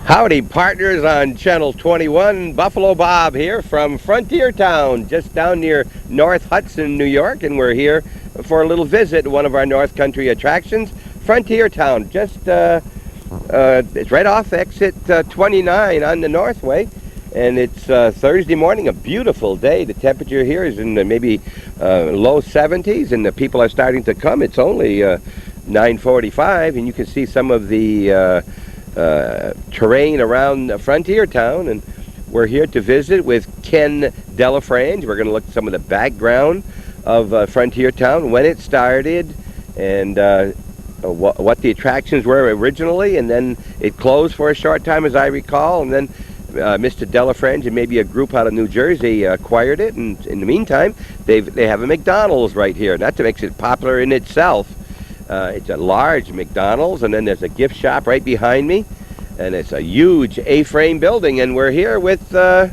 Howdy, partners on Channel 21. Buffalo Bob here from Frontier Town, just down near North Hudson, New York, and we're here for a little visit at one of our North Country attractions, Frontier Town. Just it's right off exit 29 on the Northway, and it's Thursday morning, a beautiful day. The temperature here is in the maybe low 70s, and the people are starting to come. It's only 9:45, and you can see some of the terrain around Frontier Town, and we're here to visit with Ken Delafrange. We're going to look at some of the background of Frontier Town, when it started, and what the attractions were originally, and then it closed for a short time, as I recall, and then Mr. Delafrange and maybe a group out of New Jersey acquired it, and in the meantime, they have a McDonald's right here. That makes it popular in itself. It's a large McDonald's, and then there's a gift shop right behind me, and it's a huge A-frame building, and we're here with the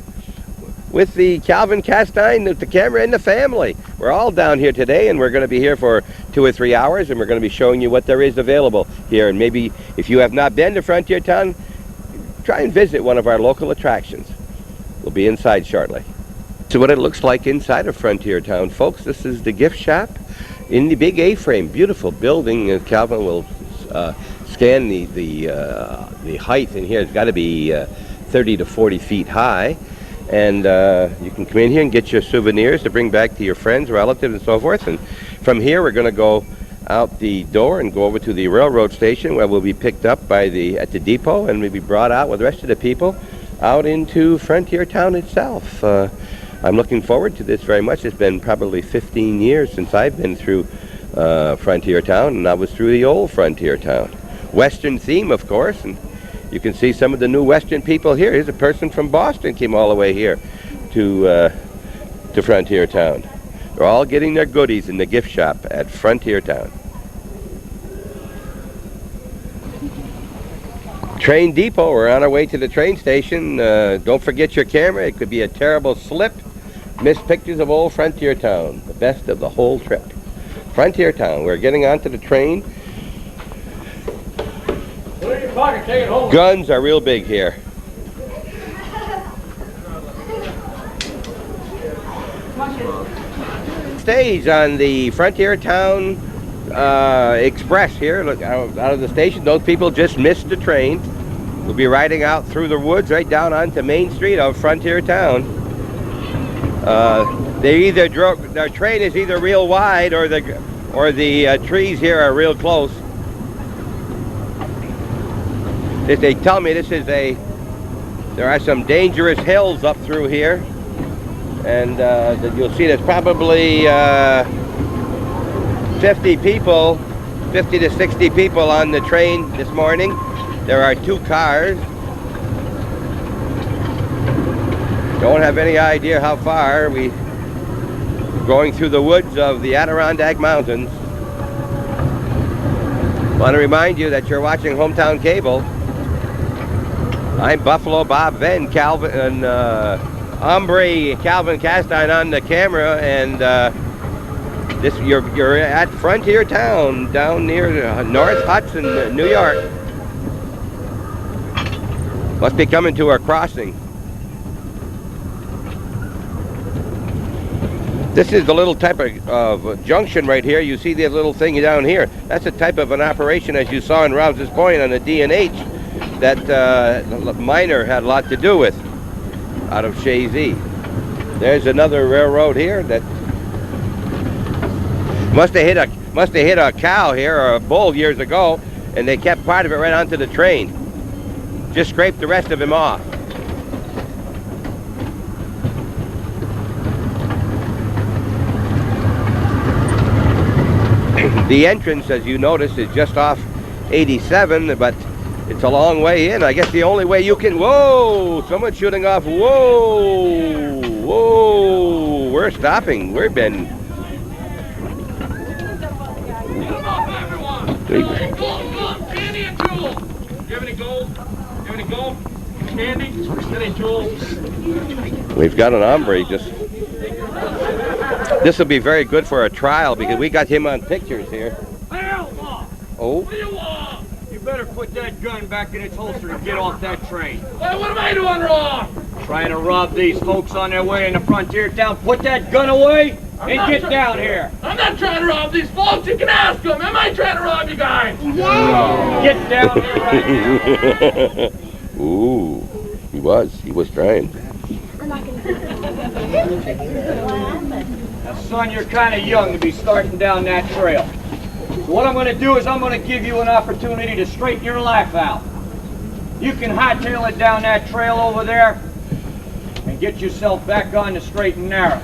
Calvin Castine, the camera, and the family. We're all down here today, and we're going to be here for 2 or 3 hours, and we're going to be showing you what there is available here. And maybe if you have not been to Frontier Town, try and visit one of our local attractions. We'll be inside shortly. So what it looks like inside of Frontier Town, folks. This is the gift shop in the big A-frame, beautiful building. Calvin will scan the height in here. It's got to be 30 to 40 feet high, and you can come in here and get your souvenirs to bring back to your friends, relatives, and so forth. And from here, we're going to go out the door and go over to the railroad station, where we'll be picked up by at the depot, and we'll be brought out with the rest of the people out into Frontier Town itself. I'm looking forward to this very much. It's been probably 15 years since I've been through Frontier Town, and I was through the old Frontier Town. Western theme, of course, and you can see some of the new Western people here. Here's a person from Boston came all the way here to Frontier Town. They're all getting their goodies in the gift shop at Frontier Town. Train depot, we're on our way to the train station. Don't forget your camera. It could be a terrible slip. Miss pictures of old Frontier Town, the best of the whole trip. Frontier Town, we're getting onto the train. Put it in your pocket, take it home. Guns are real big here. Stage on the Frontier Town Express here. Look out of the station. Those people just missed the train. We'll be riding out through the woods right down onto Main Street of Frontier Town. Their train is either real wide, or the trees here are real close. They tell me there are some dangerous hills up through here, and you'll see there's probably 50 to 60 people on the train this morning. There are 2 cars. Don't have any idea how far. We're going through the woods of the Adirondack Mountains. Want to remind you that you're watching Hometown Cable. I'm Buffalo Bob Venne, Calvin, and Calvin Castine on the camera, and you're at Frontier Town down near North Hudson, New York. Must be coming to our crossing. This is the little type of junction right here. You see the little thing down here. That's a type of an operation, as you saw in Rouse's Point on the D&H, that miner had a lot to do with out of Shazy. There's another railroad here that must have hit a cow here, or a bull, years ago, and they kept part of it right onto the train. Just scraped the rest of him off. The entrance, as you notice, is just off 87, but it's a long way in. I guess the only way you can... Whoa! Someone's shooting off. Whoa! Whoa! We're stopping. We've been... Candy and jewels. Do you have any gold? Do you have any gold? Candy? Any jewels? We've got an hombre just... This will be very good for a trial, because we got him on pictures here. Oh. What do you want? better put that gun back in its holster and get off that train. Hey, what am I doing wrong? Trying to rob these folks on their way in the frontier town. Put that gun away and get down here. I'm not trying to rob these folks. You can ask them. Am I trying to rob you guys? Yeah. Get down here right now. Ooh, he was trying. Now, son, you're kind of young to be starting down that trail. So what I'm going to do is I'm going to give you an opportunity to straighten your life out. You can hightail it down that trail over there and get yourself back on the straight and narrow.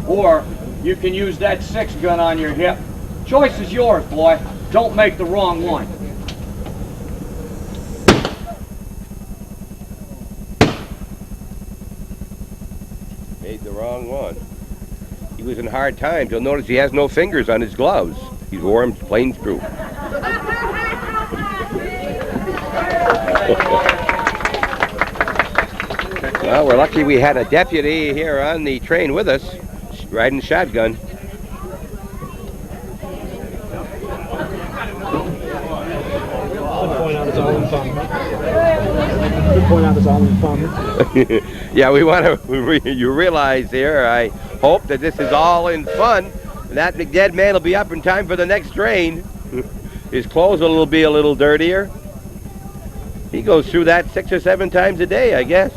Or you can use that 6 gun on your hip. Choice is yours, boy. Don't make the wrong one. Made the wrong one. He was in hard times. You'll notice he has no fingers on his gloves. He's wore them plain through. Well, we're lucky we had a deputy here on the train with us, riding shotgun. Yeah, we want to. You realize here, I hope that this is all in fun. That dead man will be up in time for the next train. His clothes will be a little dirtier. He goes through that 6 or 7 times a day, I guess.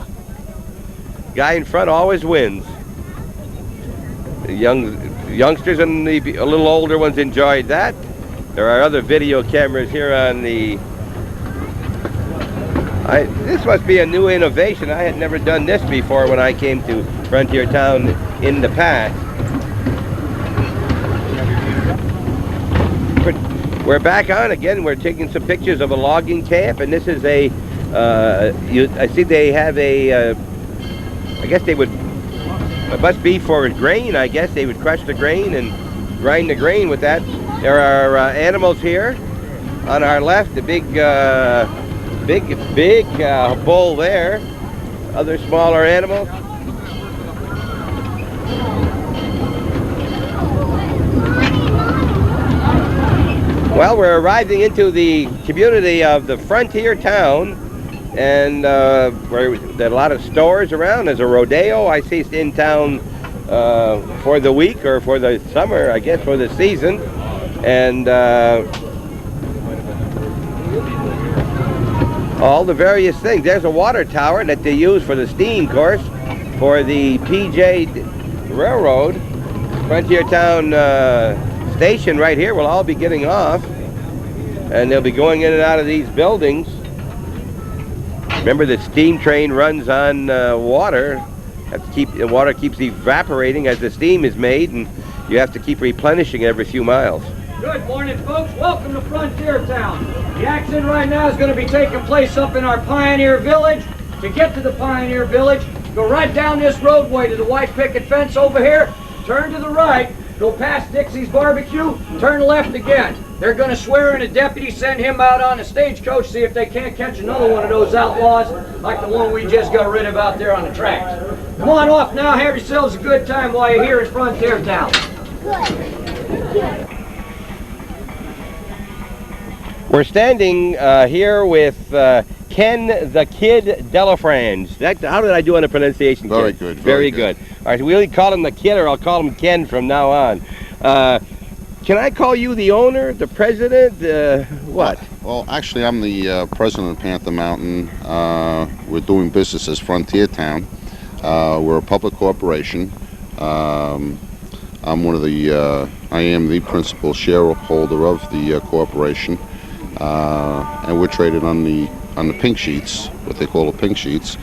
Guy in front always wins. The youngsters and the a little older ones enjoyed that. There are other video cameras here on the... This must be a new innovation. I had never done this before when I came to Frontier Town in the past. We're back on again. We're taking some pictures of a logging camp, and this is a, I see they have a, I guess they would, it must be for grain, I guess. They would crush the grain and grind the grain with that. There are animals here on our left, the big bull there, other smaller animals. Well, we're arriving into the community of the Frontier Town, and where there are a lot of stores around. There's a rodeo I see in town for the week or for the summer, I guess, for the season. And all the various things. There's a water tower that they use for the steam course for the PJ Railroad. Frontier Town station right here will all be getting off, and they'll be going in and out of these buildings. Remember, the steam train runs on water. The water keeps evaporating as the steam is made, and you have to keep replenishing every few miles. Good morning, folks. Welcome to Frontier Town. The action right now is going to be taking place up in our Pioneer Village. To get to the Pioneer Village, go right down this roadway to the white picket fence over here, turn to the right, go past Dixie's Barbecue, turn left again. They're going to swear in a deputy, send him out on a stagecoach, see if they can't catch another one of those outlaws like the one we just got rid of out there on the tracks. Come on off now, have yourselves a good time while you're here in Frontier Town. We're standing here with Ken the Kid Delafrange. How did I do on the pronunciation? Very Ken? good. Very good. All right, so we call him the Kid, or I'll call him Ken from now on. Can I call you the owner, the president, what? Well, actually, I'm the president of Panther Mountain. We're doing business as Frontier Town. We're a public corporation. I'm one of the, I am the principal shareholder of the corporation. And we're traded on the pink sheets, what they call the pink sheets.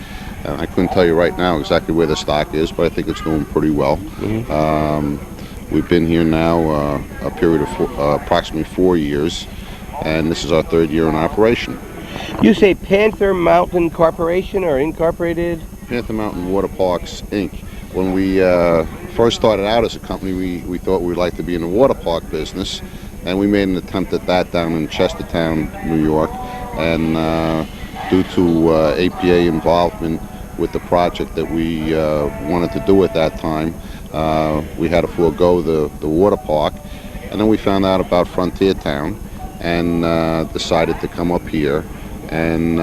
And I couldn't tell you right now exactly where the stock is, but I think it's doing pretty well. Mm-hmm. We've been here now a period of approximately 4 years, and this is our 3rd year in operation. You say Panther Mountain Corporation or Incorporated? Panther Mountain Water Parks, Inc. When we first started out as a company, we thought we'd like to be in the water park business, and we made an attempt at that down in Chestertown, New York, and due to APA involvement with the project that we wanted to do at that time, we had to forego the water park. And then we found out about Frontier Town, and decided to come up here and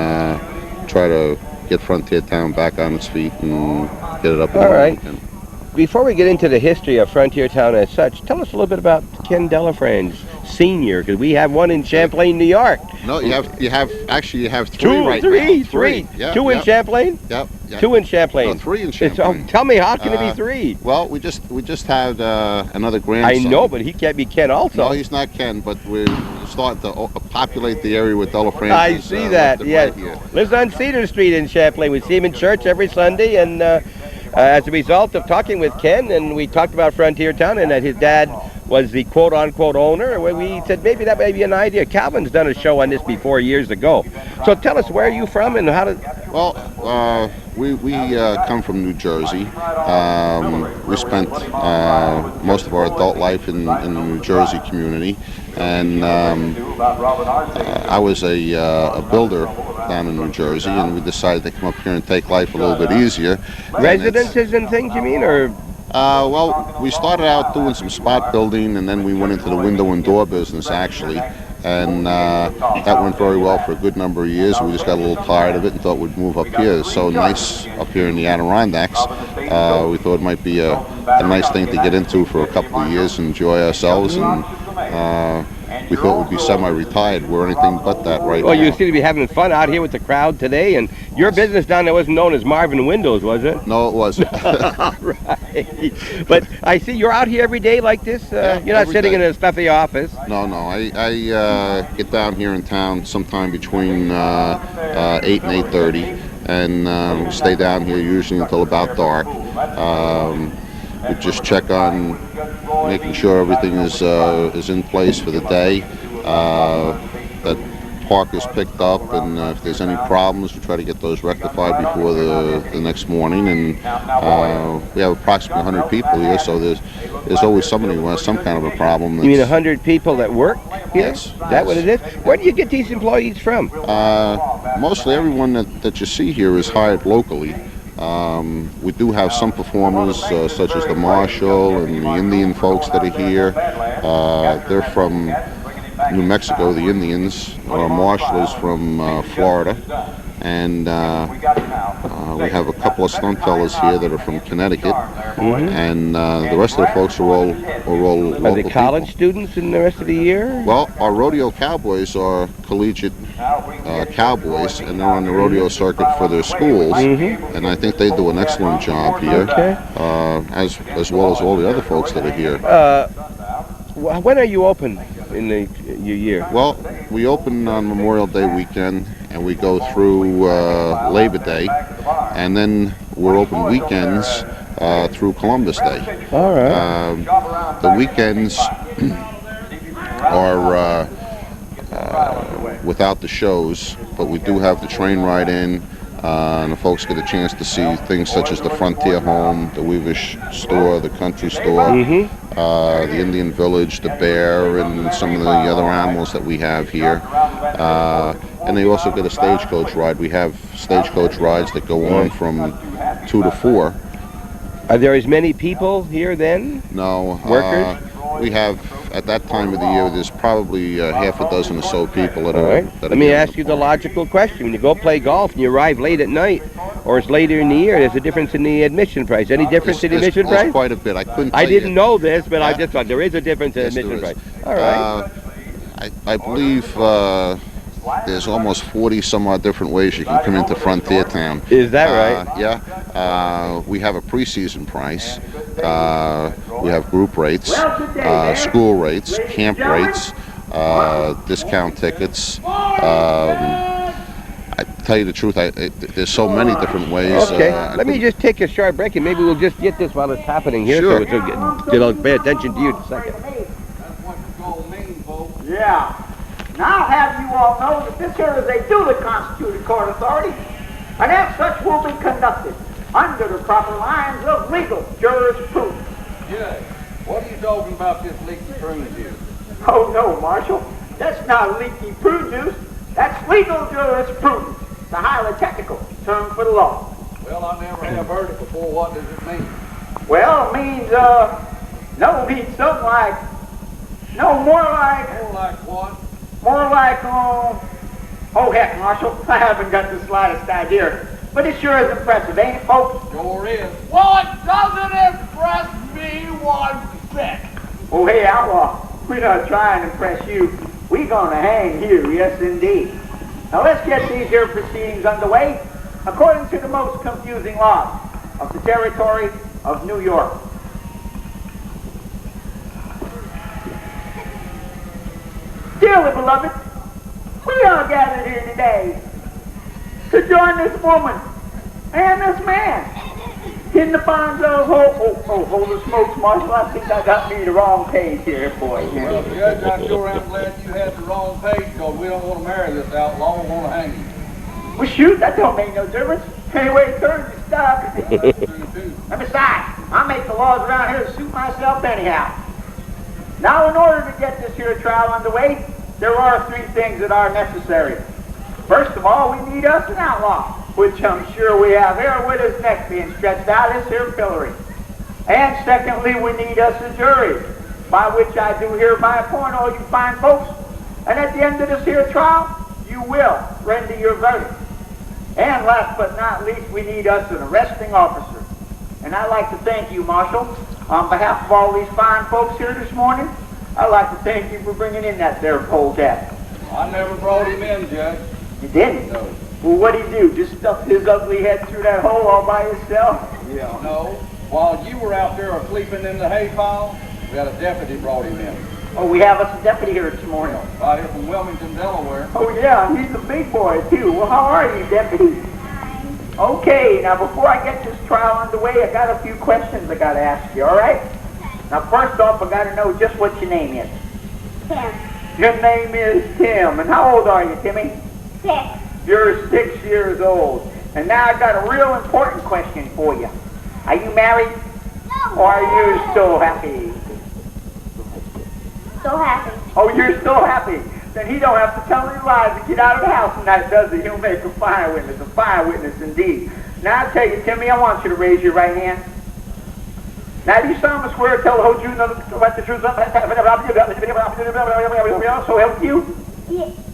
try to get Frontier Town back on its feet and get it up and All running right. again. Before we get into the history of Frontier Town as such, tell us a little bit about Ken Delafrange Sr., because we have one in Champlain, New York. No, you have three Two, right three, now. three. Yeah, Two in yep, Champlain? Yep. Yep. Two in Champlain. No, three in It's, Champlain. tell me, how can it be three? Well, we just had another I grandson. know, but he can't be Ken also. No, he's not Ken, but we're starting to populate the area with Delafranche. I see that, yes. Right here. Lives on Cedar Street in Champlain. We see him in church every Sunday, and as a result of talking with Ken, and we talked about Frontier Town, and that his dad was the quote-unquote owner, we said maybe that may be an idea. Calvin's done a show on this before years ago. So tell us, where are you from and how did... Well, we come from New Jersey. We spent most of our adult life in the New Jersey community, and I was a builder down in New Jersey, and we decided to come up here and take life a little bit easier. Residences and things, you mean, or... Well, we started out doing some spot building, and then we went into the window and door business, actually. And that went very well for a good number of years. We just got a little tired of it and thought we'd move up here. It's so nice up here in the Adirondacks. We thought it might be a nice thing to get into for a couple of years and enjoy ourselves. And we thought we'd be semi-retired. We're anything but that right now. Well, you seem to be having fun out here with the crowd today, and your business down there wasn't known as Marvin Windows, was it? No, it wasn't. Right. But I see you're out here every day like this? Yeah, you're not every sitting day. in a stuffy office? No. I get down here in town sometime between 8 and 8:30, and stay down here usually until about dark. We just check on making sure everything is in place for the day. That park is picked up, and if there's any problems, we try to get those rectified before the next morning. And we have approximately 100 people here, so there's always somebody who has some kind of a problem. You mean 100 people that work here? Yes. Is that what it is? Where do you get these employees from? Mostly everyone that you see here is hired locally. We do have some performers such as the Marshal and the Indian folks that are here. They're from New Mexico, the Indians. Our Marshal is from Florida. And we have a couple of stunt fellas here that are from Connecticut. And the rest of the folks are all local Are they college people. students in the rest of the year? Well, our rodeo cowboys are collegiate cowboys, and they're on the rodeo circuit for their schools, and I think they do an excellent job here, as well as all the other folks that are here. When are you open in your year? Well, we open on Memorial Day weekend, and we go through Labor Day, and then we're open weekends through Columbus Day. All right. The weekends are without the shows, but we do have the train ride in, and the folks get a chance to see things such as the Frontier Home, the Weavish Store, the Country Store, the Indian Village, the bear, and some of the other animals that we have here. And they also get a stagecoach ride. We have stagecoach rides that go on from 2 to 4. Are there as many people here then? No. Workers? We have, at that time of the year, there's probably half a dozen or so people that All are... right. Let me ask you the logical question. When you go play golf and you arrive late at night, or it's later in the year, there's a difference in the admission price. Any difference in the admission price? There's quite a bit. I couldn't I tell didn't you. know this, but I Yeah. just thought there is a difference in Yes, admission there price. is. All right. I believe there's almost 40 some odd different ways you can come into Frontier Town. Is that right? Yeah. We have a preseason price. We have group rates, school rates, camp rates, discount tickets. I tell you the truth, there's so many different ways. Okay, let me just take a short break, and maybe we'll just get this while it's happening here. Sure. So I'll pay attention to you in a second. Yeah. Now have you all know that this here is a duly constituted court authority, and as such will be conducted under the proper lines of legal jurisprudence. Judge, what are you talking about this leaky prune juice? Oh no, Marshal, that's not leaky prune juice. That's legal jurisprudence. It's a highly technical term for the law. Well, I never have heard it before. What does it mean? Well, it means, no, means something like, no, more like, More like what? More like, oh heck, Marshal, I haven't got the slightest idea. But it sure is impressive, ain't it, folks? Sure is. Well, it doesn't impress me one bit. Oh, hey, outlaw, we're not trying to impress you. We're gonna hang you, yes indeed. Now let's get these here proceedings underway according to the most confusing laws of the territory of New York. Dearly beloved, we are gathered here today to join this woman and this man in the bonds of hold the smokes, Marshal. I think I got me the wrong page here for you. Well, Judge, I sure am glad you had the wrong page, because we don't want to marry this outlaw. We want to hang him. Well, shoot, that don't make no difference. Anyway, it turns you stuck. And besides, I make the laws around here to suit myself anyhow. Now, in order to get this here trial underway, there are three things that are necessary. First of all, we need us an outlaw, which I'm sure we have here with his neck being stretched out this here pillory. And secondly, we need us a jury, by which I do hereby appoint all you fine folks. And at the end of this here trial, you will render your verdict. And last but not least, we need us an arresting officer. And I'd like to thank you, Marshal, on behalf of all these fine folks here this morning. I'd like to thank you for bringing in that there polecat. I never brought him in, Judge. You didn't? No. Well, what'd he do? Just stuff his ugly head through that hole all by himself? Yeah. No. While you were out there sleeping in the hay pile, we had a deputy brought him in. Oh, we have us a deputy here this morning. Right here from Wilmington, Delaware. Oh, yeah, he's a big boy, too. Well, how are you, deputy? Okay, now before I get this trial underway, I got a few questions I got to ask you, all right? Now, first off, I got to know just what your name is. Tim. Your name is Tim, and how old are you, Timmy? 6. You're 6 years old. And now I got a real important question for you. Are you married? No. Or are you still happy? So happy. Oh, you're still happy. Then he don't have to tell any lies to get out of the house tonight, does he? He'll make a fire witness indeed. Now I tell you, Timmy, I want you to raise your right hand. Now do you solemnly swear to tell the whole truth, nothing but the truth, so help you?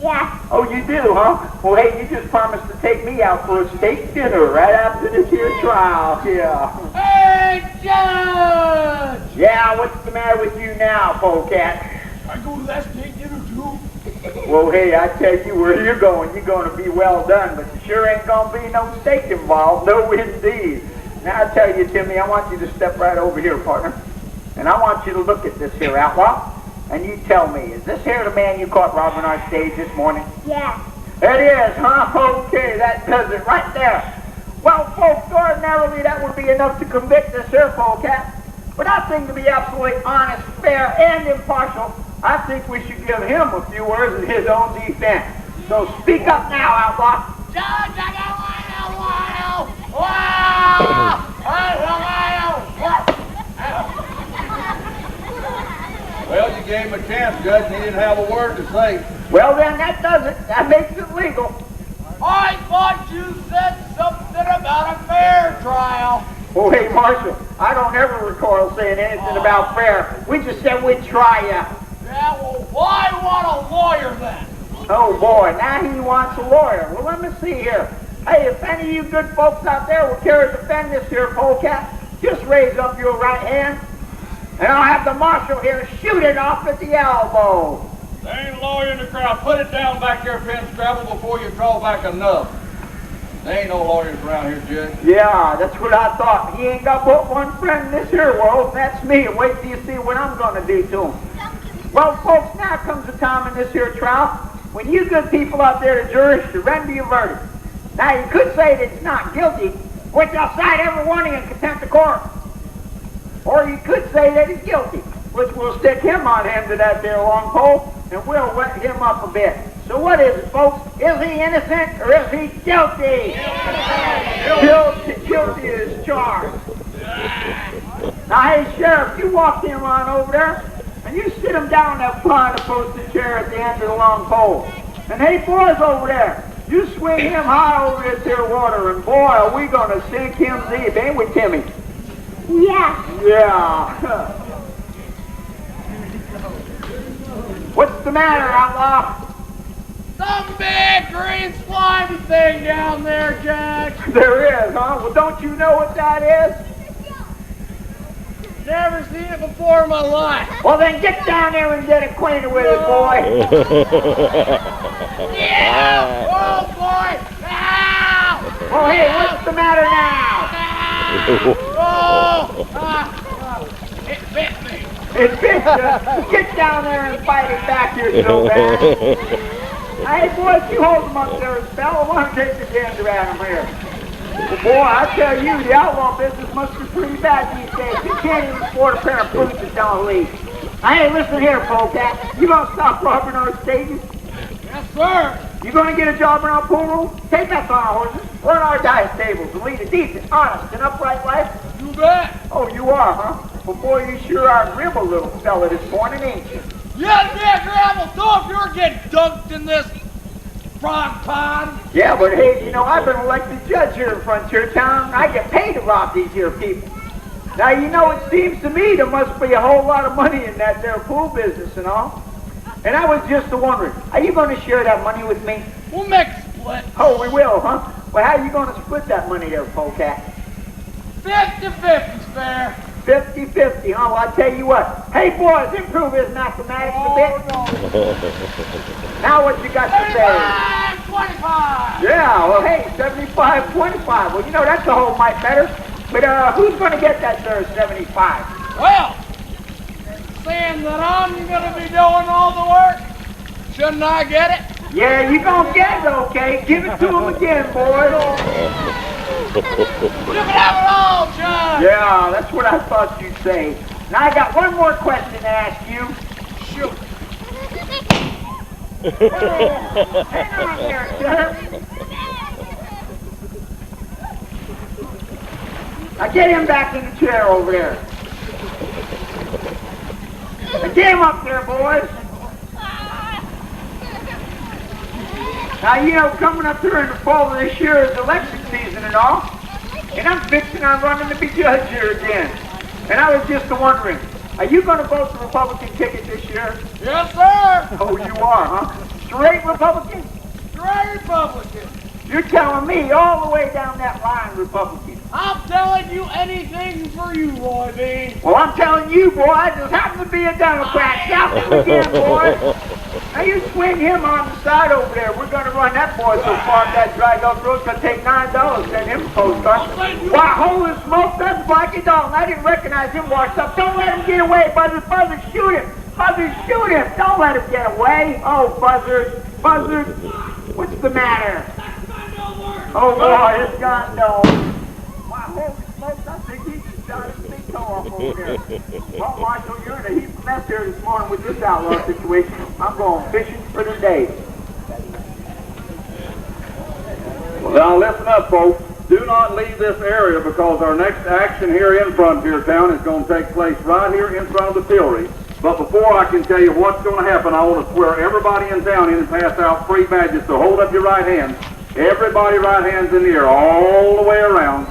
Yeah. Oh, you do, huh? Well, hey, you just promised to take me out for a steak dinner right after this here trial. Yeah. Hey, Judge! Yeah, what's the matter with you now, polecat? I go to that steak dinner, too. Well, hey, I tell you where you're going to be well done, but there sure ain't going to be no steak involved. No, indeed. Now, I tell you, Timmy, I want you to step right over here, partner. And I want you to look at this here outlaw. And you tell me, is this here the man you caught robbing our stage this morning? Yeah. It is, huh? Okay, that does it right there. Well, folks, ordinarily that would be enough to convict this here polecat. But I think to be absolutely honest, fair, and impartial, I think we should give him a few words in his own defense. So speak up now, outlaw. Judge, I got one. Wow! Well, you gave him a chance, Judge, and he didn't have a word to say. Well, then that does it. That makes it legal. I thought you said something about a fair trial. Oh, hey, Marshal, I don't ever recall saying anything about fair. We just said we'd try you. Yeah, well, why want a lawyer then? Oh, boy, now he wants a lawyer. Well, let me see here. Hey, if any of you good folks out there will care to defend this here polecat, just raise up your right hand, and I'll have the marshal here shoot it off at the elbow. There ain't a lawyer in the crowd. Put it down back there, Finn Scrabble, before you draw back a nub. There ain't no lawyers around here, Judge. Yeah, that's what I thought. He ain't got but one friend in this here world, and that's me. And wait till you see what I'm going to do to him. Well, folks, now comes the time in this here trial when you good people out there, the jurors, should render your verdict. Now, you could say that it's not guilty, which I'll cite every one of you in contempt of court. Or you could say that he's guilty, which we'll stick him on end to that there long pole, and we'll wet him up a bit. So what is it, folks? Is he innocent or is he guilty? Guilty is charged. Now, hey, Sheriff, you walk him on over there, and you sit him down in that pine posted chair at the end of the long pole. And hey, boys over there, you swing him high over this here water, and boy, are we going to sink him deep, ain't we, Timmy? Yeah. Yeah. What's the matter, outlaw? some big green slimy thing down there, Jack. There is, huh? Well, don't you know what that is? Never seen it before in my life. Well, then get down there and get acquainted with it, boy. Yeah! Oh, boy! Ow! Well, hey, what's the matter now? Oh! It bit me. It bit you. Get down there and fight it back here so bad. Hey, boys, you hold them up there a spell. I want to take the gander at them here. Well, boy, I tell you, the outlaw business must be pretty bad these days. You can't even afford a pair of boots that don't leak. Hey, listen here, polecat. You gonna stop robbing our stages? Yes, sir. You gonna get a job in our pool room? Take us on our horses, run our dice tables, and lead a decent, honest, and upright life? You bet. Oh, you are, huh? Well, boy, you sure are grim a little fella this morning, ain't you? Yeah, gravel. So if you're getting dunked in this frog pond. Yeah, but hey, you know, I've been elected judge here in Frontier Town. I get paid to rob these here people. Now, you know, it seems to me there must be a whole lot of money in that there pool business and all. And I was just wondering, are you going to share that money with me? We'll make a split. Oh, we will, huh? Well, how are you going to split that money there, polecat? 50-50's fair. 50-50, huh? Well, I'll tell you what. Hey, boys, improve his mathematics a bit. Now what you got to say? 25. Yeah, well, hey, 75-25. Well, you know, that's a whole mite better. But who's going to get that there 75? Well, seeing that I'm going to be doing all the work, shouldn't I get it? Yeah, you going to get it, okay? Give it to him again, boys. You can have it all, John. Yeah, that's what I thought you'd say. Now, I got one more question to ask you. Shoot. Hang on there, sir. Now get him back in the chair over there. Now get him up there, boys. Now, you know, coming up here in the fall of this year is election season and all. And I'm fixing on running to be judge here again. And I was just wondering, are you going to vote the Republican ticket this year? Yes, sir. Oh, you are, huh? Straight Republican? Straight Republican. You're telling me all the way down that line, Republican. I'm telling you anything for you, Roy Bean. Well, I'm telling you, boy, I just happen to be a Democrat. Shout him again, boy. Now, you swing him on the side over there. We're going to run that boy so far up that dry dog road. It's going to take $9 to send him a postcard. Why, holy smoke, that's Blackie Dalton. I didn't recognize him washed up. Don't let him get away, Buzzard. Buzzard, shoot him. Buzzard, shoot him. Don't let him get away. Oh, Buzzard. Buzzard, what's the matter? Oh, boy, it's gone no. Why, holy smokes, I think he just shot his big toe off over there. Well, Marshal, you're in a heap of mess here this morning with this outlaw situation. I'm going fishing for the day. Well, now listen up, folks. Do not leave this area because our next action here in Frontier Town is going to take place right here in front of the Tillery. But before I can tell you what's going to happen, I want to swear everybody in town in and pass out free badges. So hold up your right hand. Everybody right hands in the air all the way around.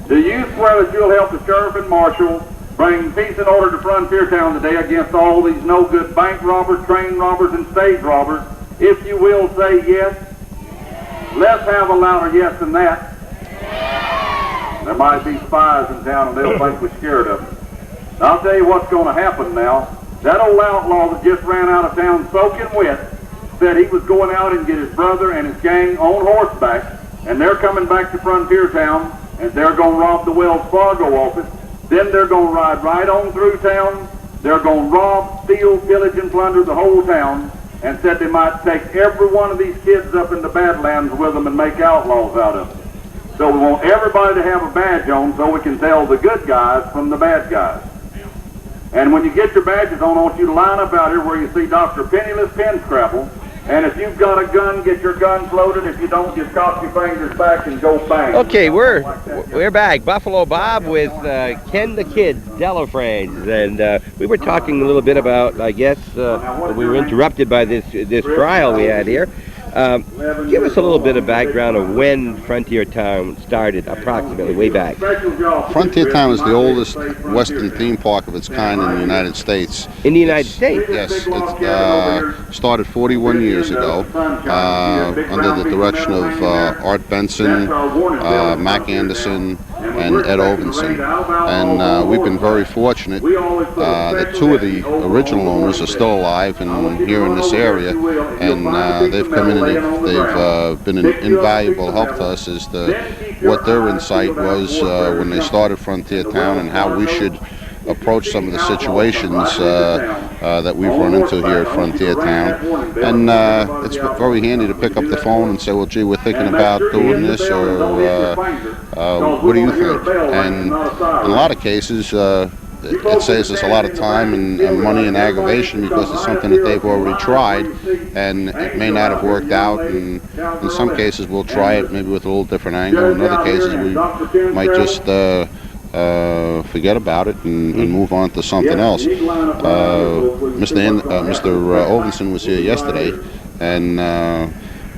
Do you swear that you'll help the sheriff and marshal bring peace and order to Frontier Town today against all these no-good bank robbers, train robbers, and stage robbers? If you will, say yes. Let's have a louder yes than that. There might be spies in town and they'll think we're scared of them. I'll tell you what's going to happen now. That old outlaw that just ran out of town soaking wet said he was going out and get his brother and his gang on horseback, and they're coming back to Frontier Town, and they're going to rob the Wells Fargo office. Then they're going to ride right on through town. They're going to rob, steal, pillage, and plunder the whole town, and said they might take every one of these kids up in the Badlands with them and make outlaws out of them. So we want everybody to have a badge on so we can tell the good guys from the bad guys. And when you get your badges on, I want you to line up out here where you see Dr. Penniless Pinscrapple. And if you've got a gun, get your guns loaded. If you don't, just cock your fingers back and go bang. Okay, we're back. Buffalo Bob with Ken the Kid Delafrance, and we were talking a little bit about, I guess, we were interrupted by this trial we had here. Give us a little bit of background of when Frontier Town started, approximately, way back. Frontier Town is the oldest Western theme park of its kind in the United States. In the United States? Yes, it started 41 years ago under the direction of Art Benson, Mac Anderson, and Ed Ovenson. And we've been very fortunate that two of the original owners are still alive and here in this area, and they've come in and they've been an invaluable help to us as to what their insight was when they started Frontier Town and how we should approach some of the situations that we've run into here at Frontier Town. And it's very handy to pick up the phone and say, well, gee, we're thinking about doing this, or what do you think? And in a lot of cases, it saves us a lot of time and money and aggravation, because it's something that they've already tried and it may not have worked out. And in some cases we'll try it maybe with a little different angle. In other cases we might just forget about it and move on to something else. Mr. Ovenson was here yesterday and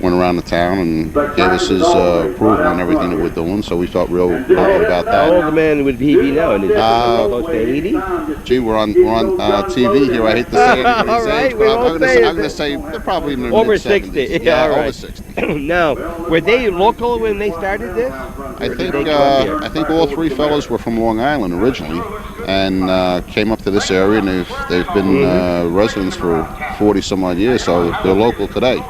went around the town and gave us his approval on everything that we're doing, so we felt real good about that. How old a man would he be now? Is he close to 80? Gee, we're on TV here. I hate to say anybody's All right, age, we but won't I'm say going to say they're probably in their over mid-70s. 60. Yeah, all right. over 60. Now, were they local when they started this? I think all three fellows were from Long Island originally, and came up to this area, and they've been residents for 40 some odd years, so they're local today.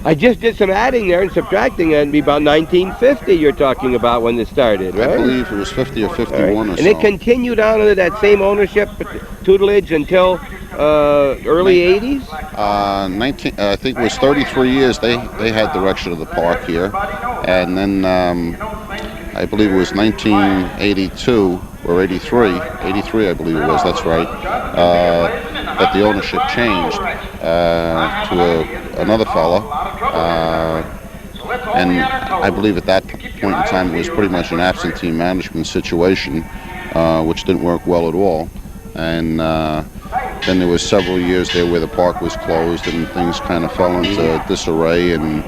I just did some adding there and subtracting, and it'd be about 1950 you're talking about when this started, right? I believe it was 50 or 51 or so. And it continued on under that same ownership, tutelage, until early 80s? I think it was 33 years they had direction of the park here, and then I believe it was 1982 or 83 I believe it was, that's right, that the ownership changed to another fella, and I believe at that point in time it was pretty much an absentee management situation, which didn't work well at all. And then there was several years there where the park was closed and things kind of fell into disarray, and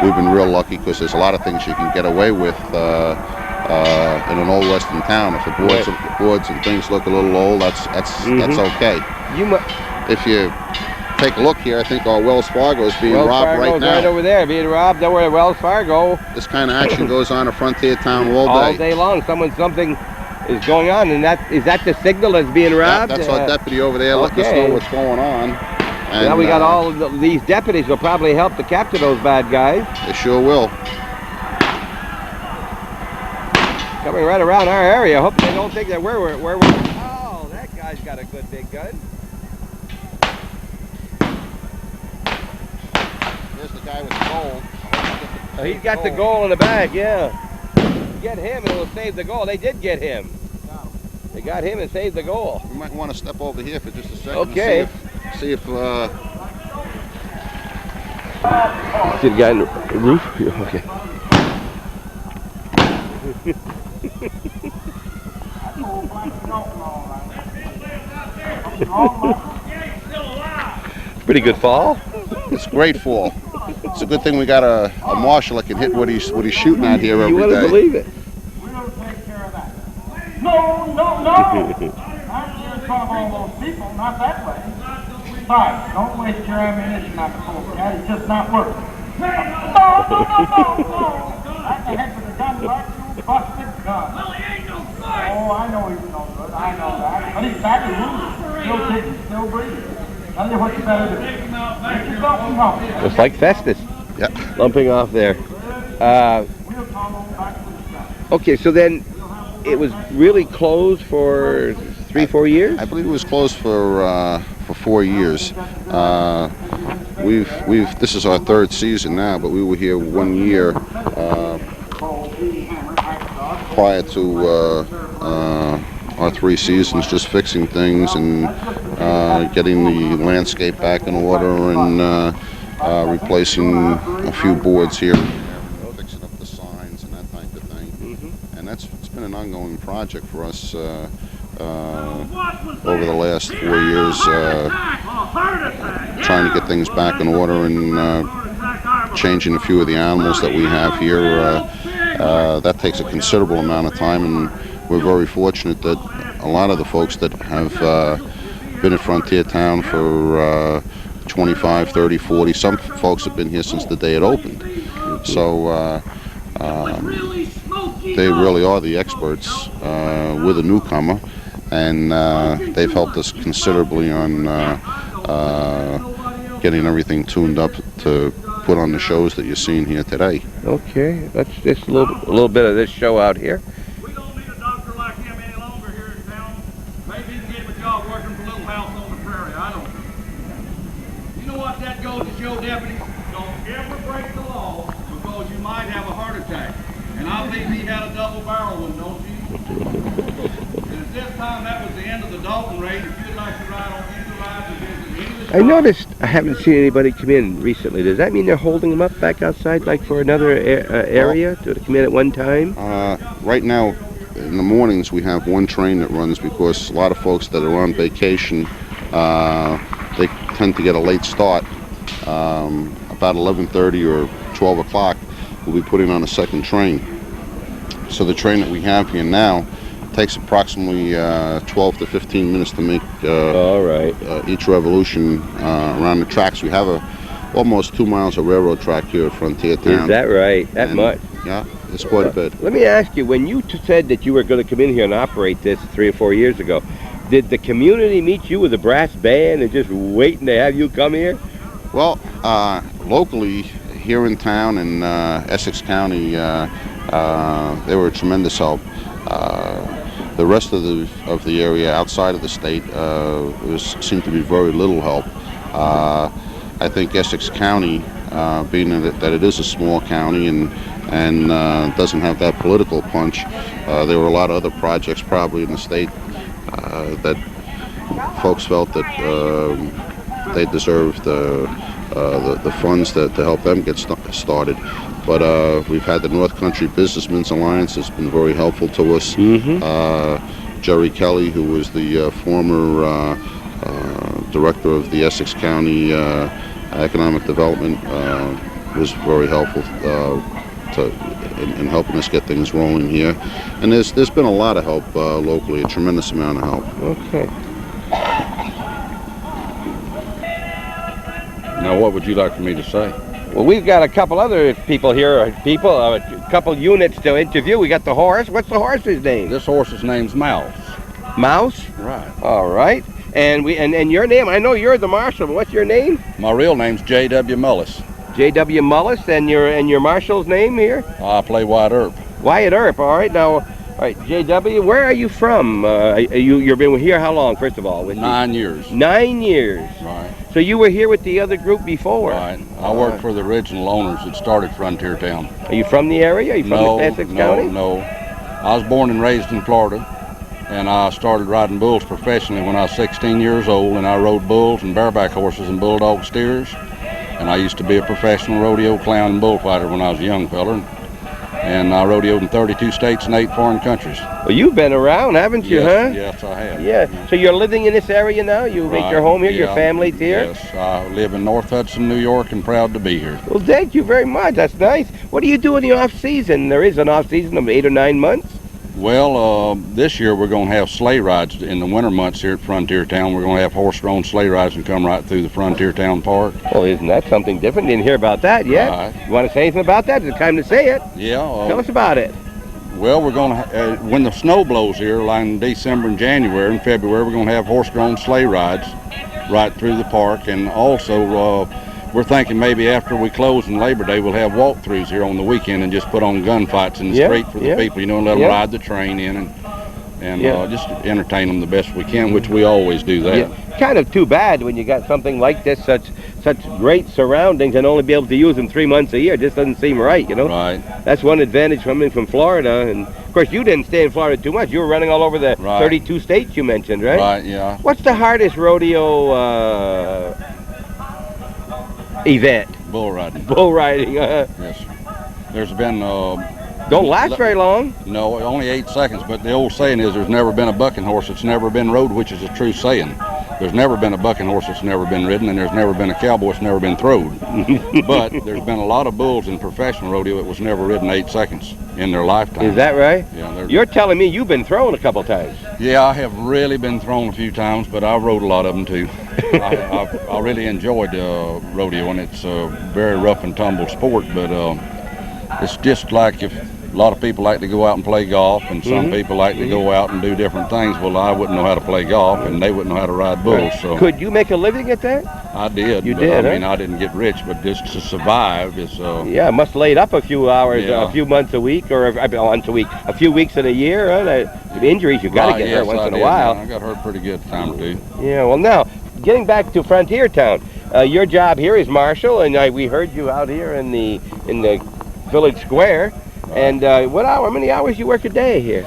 we've been real lucky because there's a lot of things you can get away with in an old western town. If the boards and things look a little old, that's okay. If you take a look here, I think our Wells Fargo is being robbed right now. Right over there, being robbed over at Wells Fargo. This kind of action goes on at Frontier Town all day. All day long. Something is going on, and is that the signal that's being robbed? That's our deputy over there letting us know what's going on. And now we got all of these deputies will probably help to capture those bad guys. They sure will. Coming right around our area. Hope they don't think that we're oh, that guy's got a good big gun. There's the guy with the goal. Oh, he's got the goal in the bag, yeah. Get him and it'll save the goal. They did get him. They got him and saved the goal. You might want to step over here for just a second. Okay. See if see the guy in the roof? Yeah, okay. Pretty good fall. It's a great fall. It's a good thing we got a marshal that can hit what he's shooting at here every day. You wouldn't believe it. We'll take care of that. No, no, no! I'm here to solve all those people, not that way. Bye. Don't waste your ammunition on the poor cat. It's just not working. No, no, no, no, no! That's the heck of the gun, right? You busted gun. Well, he ain't no good. Oh, I know he's no good. I know that. But he's badly wounded. Still kicking, still breathing. Tell you what you better do. Get yourself some help. Just like Festus. Yeah. Lumping off there. Okay, so then it was really closed for 3-4 years? I believe it was closed for 4 years. This is our third season now, but we were here 1 year prior to our 3 seasons, just fixing things and getting the landscape back in order and replacing a few boards here, fixing up the signs and that type of thing. And it's been an ongoing project for us over the last 4 years, trying to get things back in order and changing a few of the animals that we have here. That takes a considerable amount of time, and we're very fortunate that a lot of the folks that have been at Frontier Town for 25, 30, 40, some folks have been here since the day it opened. So they really are the experts with a newcomer, and they've helped us considerably on getting everything tuned up to put on the shows that you're seeing here today. Okay, let's just a little bit of this show out here. We don't need a doctor like him any longer here in town. Maybe he can get him a job working for Little House on the Prairie. I don't know. You know what that goes to show, deputies? Don't ever break the law because you might have a heart attack. And I believe he had a double barrel one, don't you? And at this time, that was the end of the Dalton raid. If you'd like to ride on any rides or visit English, I noticed I haven't seen anybody come in recently. Does that mean they're holding them up back outside, like for another area to come in at one time? Right now, in the mornings, we have one train that runs because a lot of folks that are on vacation, they tend to get a late start. About 11:30 or 12 o'clock, we'll be putting on a second train. So the train that we have here now takes approximately 12 to 15 minutes to make All right. each revolution around the tracks. We have almost 2 miles of railroad track here at Frontier Town. Is that right? That much? Yeah, it's quite a bit. Let me ask you, when you said that you were going to come in here and operate this 3 or 4 years ago, did the community meet you with a brass band and just waiting to have you come here? Well, locally here in town in Essex County, they were a tremendous help. The rest of the area outside of the state seemed to be very little help. I think Essex County, being that it is a small county and doesn't have that political punch, there were a lot of other projects probably in the state that folks felt that they deserved the funds to help them get started. But we've had the North Country Businessmen's Alliance has been very helpful to us. Jerry Kelly, who was the former director of the Essex County Economic Development, was very helpful in helping us get things rolling here. And there's been a lot of help locally, a tremendous amount of help. Okay. Now, what would you like for me to say? Well, we've got a couple other people here, a couple units to interview. We got the horse. What's the horse's name? This horse's name's Mouse. Mouse? Right. All right. And your name, I know you're the marshal, but what's your name? My real name's J.W. Mullis. J.W. Mullis, and your marshal's name here? I play Wyatt Earp. Wyatt Earp, all right. Now, all right, J.W., where are you from? You've been here how long, first of all? 9 years. 9 years. Right. So you were here with the other group before? Right. I worked for the original owners that started Frontier Town. Are you from the area? Are you from Essex County? No. I was born and raised in Florida, and I started riding bulls professionally when I was 16 years old, and I rode bulls and bareback horses and bulldog steers. And I used to be a professional rodeo clown and bullfighter when I was a young fella. And I rodeoed in 32 states and 8 foreign countries. Well, you've been around, haven't you, yes, huh? Yes, I have. Yeah. So you're living in this area now? You make your home here? Yeah. Your family's here? Yes. I live in North Hudson, New York, and proud to be here. Well, thank you very much. That's nice. What do you do in the off-season? There is an off-season of 8 or 9 months? Well, this year we're going to have sleigh rides in the winter months here at Frontier Town. We're going to have horse-drawn sleigh rides and come right through the Frontier Town Park. Well, isn't that something different? Didn't hear about that yet. Right. You want to say anything about that? It's time to say it. Yeah. Tell us about it. Well, we're going to, when the snow blows here, like in December and January and February, we're going to have horse-drawn sleigh rides right through the park. And also, we're thinking maybe after we close on Labor Day, we'll have walkthroughs here on the weekend and just put on gunfights in the street for the people, you know, and let them ride the train in and just entertain them the best we can, which we always do that. Yeah. Kind of too bad when you got something like this, such great surroundings, and only be able to use them 3 months a year. It just doesn't seem right, you know? Right. That's one advantage coming from Florida. And, of course, you didn't stay in Florida too much. You were running all over the 32 states you mentioned, right? Right, yeah. What's the hardest rodeo event? Bull riding. Bull riding. Yes. There's been... don't last very long. No, only 8 seconds, but the old saying is there's never been a bucking horse that's never been rode, which is a true saying. there's never been a bucking horse that's never been ridden, and there's never been a cowboy that's never been throwed. But there's been a lot of bulls in professional rodeo that was never ridden 8 seconds in their lifetime. Is that right? Yeah. You're telling me you've been thrown a couple times. Yeah, I have really been thrown a few times, but I rode a lot of them too. I really enjoyed rodeo, and it's a very rough and tumble sport, but it's just like if a lot of people like to go out and play golf, and some people like to go out and do different things. Well, I wouldn't know how to play golf, and they wouldn't know how to ride bulls. So Could you make a living at that? I did. You but, did, I mean, huh? I didn't get rich, but just to survive is. Yeah, must laid up a few hours, Yeah. a few months a week, or once a week, a few weeks in a year. Huh? Injuries, you got to get hurt once in a while. I got hurt pretty good time or two. Yeah. Well, now getting back to Frontier Town, your job here is marshal, and we heard you out here in the village square. And how many hours you work a day here?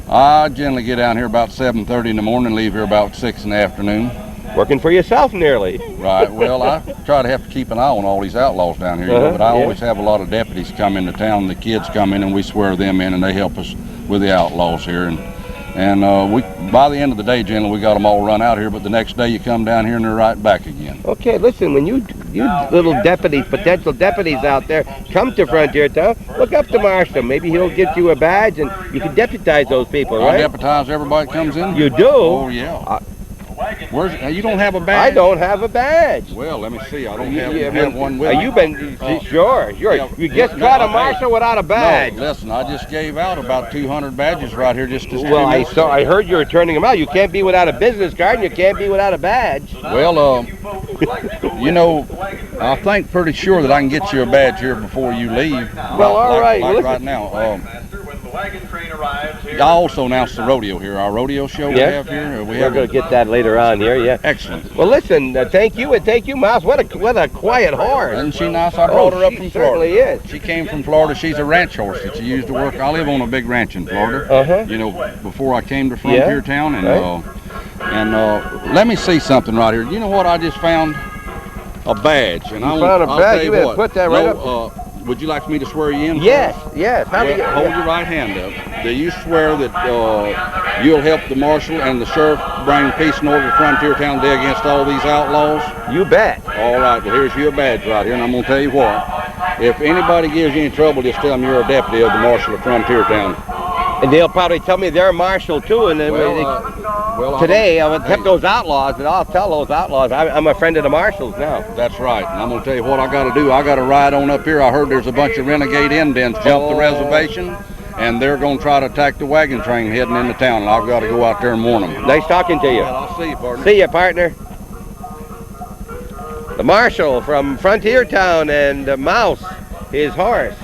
I generally get down here about 7:30 in the morning, leave here about 6 in the afternoon. Working for yourself nearly. Right. Well, I try to have to keep an eye on all these outlaws down here, you know, but I always have a lot of deputies come into town. The kids come in and we swear them in, and they help us with the outlaws here. And we, by the end of the day, generally, we got them all run out here, but the next day you come down here and they're right back again. Okay, listen, when you little deputies, potential deputies out there, come to Frontier Town, look up to Marshall. Maybe he'll get you a badge and you can deputize those people, I right? deputize everybody that comes in. You do? Oh, yeah. You don't have a badge? I don't have a badge. Well, let me see. I don't Yeah, have one with me. You've been, sure. Yeah, You just yeah, caught a okay. marshal without a badge. No, listen, I just gave out about 200 badges right here just to Well, I heard you were turning them out. You can't be without a business card, and you can't be without a badge. Well, you know, I think pretty sure that I can get you a badge here before you leave. Well, all right. Like Listen. right now. I also announced the rodeo here, our rodeo show we have here. We're going to get that later on here, yeah. Excellent. Well, listen, thank you, and thank you, Mouse. What a quiet horse. Isn't she nice? I brought her up from certainly Florida. is. She came from Florida. She's a ranch horse that she used to work. I live on a big ranch in Florida. Uh-huh. You know, before I came to Frontier Town, and right. let me see something right here. You know what? I just found a badge, and You found a I'll badge? tell You better what, put that right up. Would you like me to swear you in? Yes, first? yes. How do you, Well, hold your right hand up. Do you swear that you'll help the marshal and the sheriff bring peace and order to Frontier Town today against all these outlaws? You bet. All right, well, here's your badge right here, and I'm going to tell you what. If anybody gives you any trouble, just tell them you're a deputy of the marshal of Frontier Town. And they'll probably tell me they're a marshal, too. And then today, I would help those outlaws, and I'll tell those outlaws, I'm a friend of the marshals now. That's right, and I'm going to tell you what I got to do. I got to ride on up here. I heard there's a bunch of renegade Indians jumped the reservation, and they're going to try to attack the wagon train heading into town, and I've got to go out there and warn them. Nice talking to you. Well, I'll see you, partner. See you, partner. The marshal from Frontier Town, and Mouse, his horse.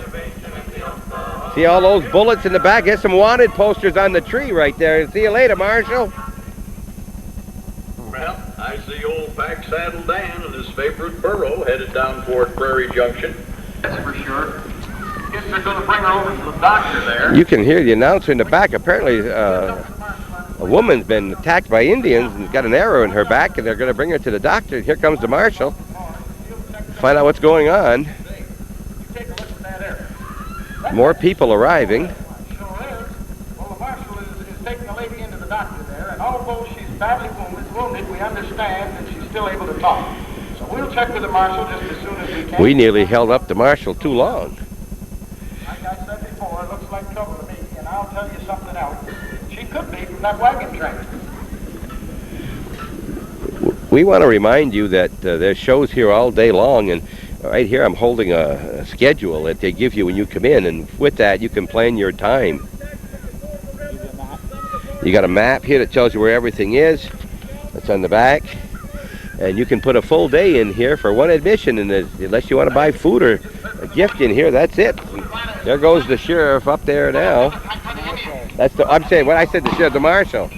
See all those bullets in the back? There's some wanted posters on the tree right there. See you later, Marshal. Well, I see old Pack Saddle Dan and his favorite burro headed down toward Prairie Junction. That's for sure. Guess they're going to bring her over to the doctor there. You can hear the announcer in the back. Apparently, a woman's been attacked by Indians and got an arrow in her back, and they're going to bring her to the doctor. Here comes the marshal. Find out what's going on. More people arriving. Well, the marshal is taking the lady into the doctor there, and although she's badly wounded, we understand that she's still able to talk. So we'll check with the marshal just as soon as we can. We nearly held up the marshal too long. Like I said before, it looks like trouble to me, and I'll tell you something else. She could be from that wagon train. We want to remind you that there's shows here all day long, and right here I'm holding a schedule that they give you when you come in, and with that you can plan your time. You got a map here that tells you where everything is. That's on the back. And you can put a full day in here for one admission, and unless you want to buy food or a gift in here, that's it. There goes the sheriff up there now. That's the, I'm saying, what I said, the sheriff, the marshal.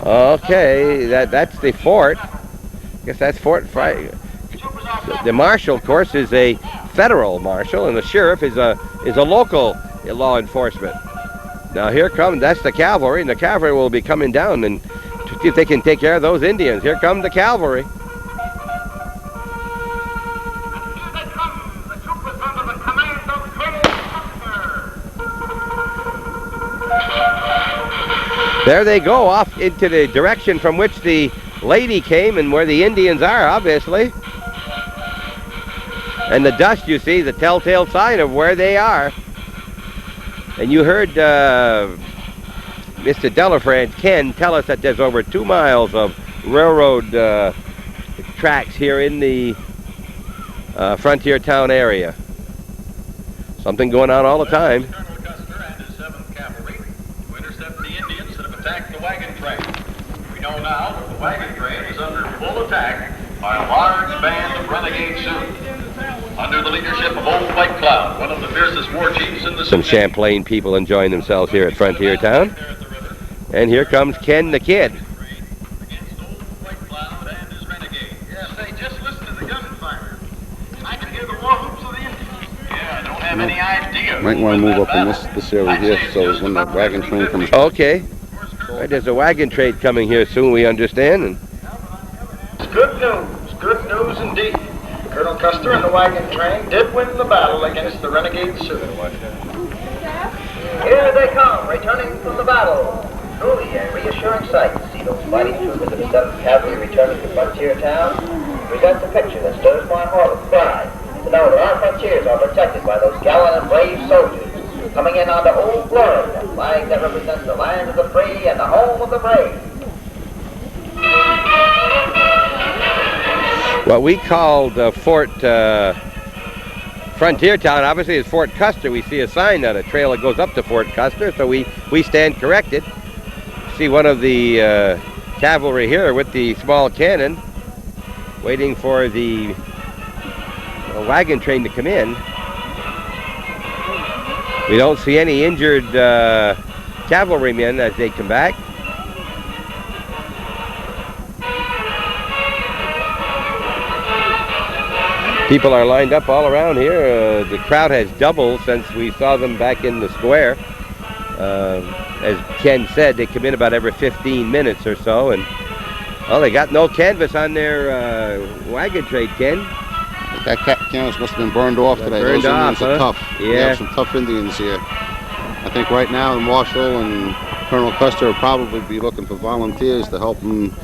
Okay, that's the fort. I guess that's Fort Fry. The marshal, of course, is a federal marshal, and the sheriff is a local law enforcement. Now here comes, that's the cavalry, and the cavalry will be coming down and to see if they can take care of those Indians. Here come the cavalry. There they go, off into the direction from which the lady came and where the Indians are, obviously. And the dust, you see, the telltale sign of where they are. And you heard Mr. Delafrance, Ken, tell us that there's over 2 miles of railroad tracks here in the frontier town area. Something going on all the time. Colonel Custer and his 7th Cavalry to intercept the Indians that have attacked the wagon train. We know now that the wagon train is under full attack by a large band of renegade Sioux. Under the leadership of Old White Cloud, one of the fiercest war chiefs in the Some Champlain people enjoying themselves here at Frontier Town. And here comes Ken the Kid. Against Old White Cloud and his renegade. Yeah, say, just listen to the gunfire. I can hear the war whoops of the Indians. Yeah, I don't have any idea. Might want to move up in this area here, so when the wagon train comes. Okay. Right, there's a wagon train coming here soon, we understand. And Good news indeed. Colonel Custer and the wagon train did win the battle against the renegade Sioux. Here they come, returning from the battle. Truly a reassuring sight to see those fighting troopers of the 7th Cavalry returning to Frontier Town. Presents a picture that stirs my heart with pride to know that our frontiers are protected by those gallant and brave soldiers coming in under Old Glory, a flag that represents the land of the free and the home of the brave. what we called Fort Frontier Town, obviously, is Fort Custer. We see a sign on a trail that goes up to Fort Custer, so we stand corrected. See one of the cavalry here with the small cannon waiting for the wagon train to come in. We don't see any injured cavalrymen as they come back. People are lined up all around here. The crowd has doubled since we saw them back in the square. As Ken said, they come in about every 15 minutes or so, and well, they got no canvas on their wagon train, Ken. That canvas must have been burned off today. Burned Those off, Indians are huh? tough. Yeah. We have some tough Indians here. I think right now the Marshal and Colonel Custer will probably be looking for volunteers to help them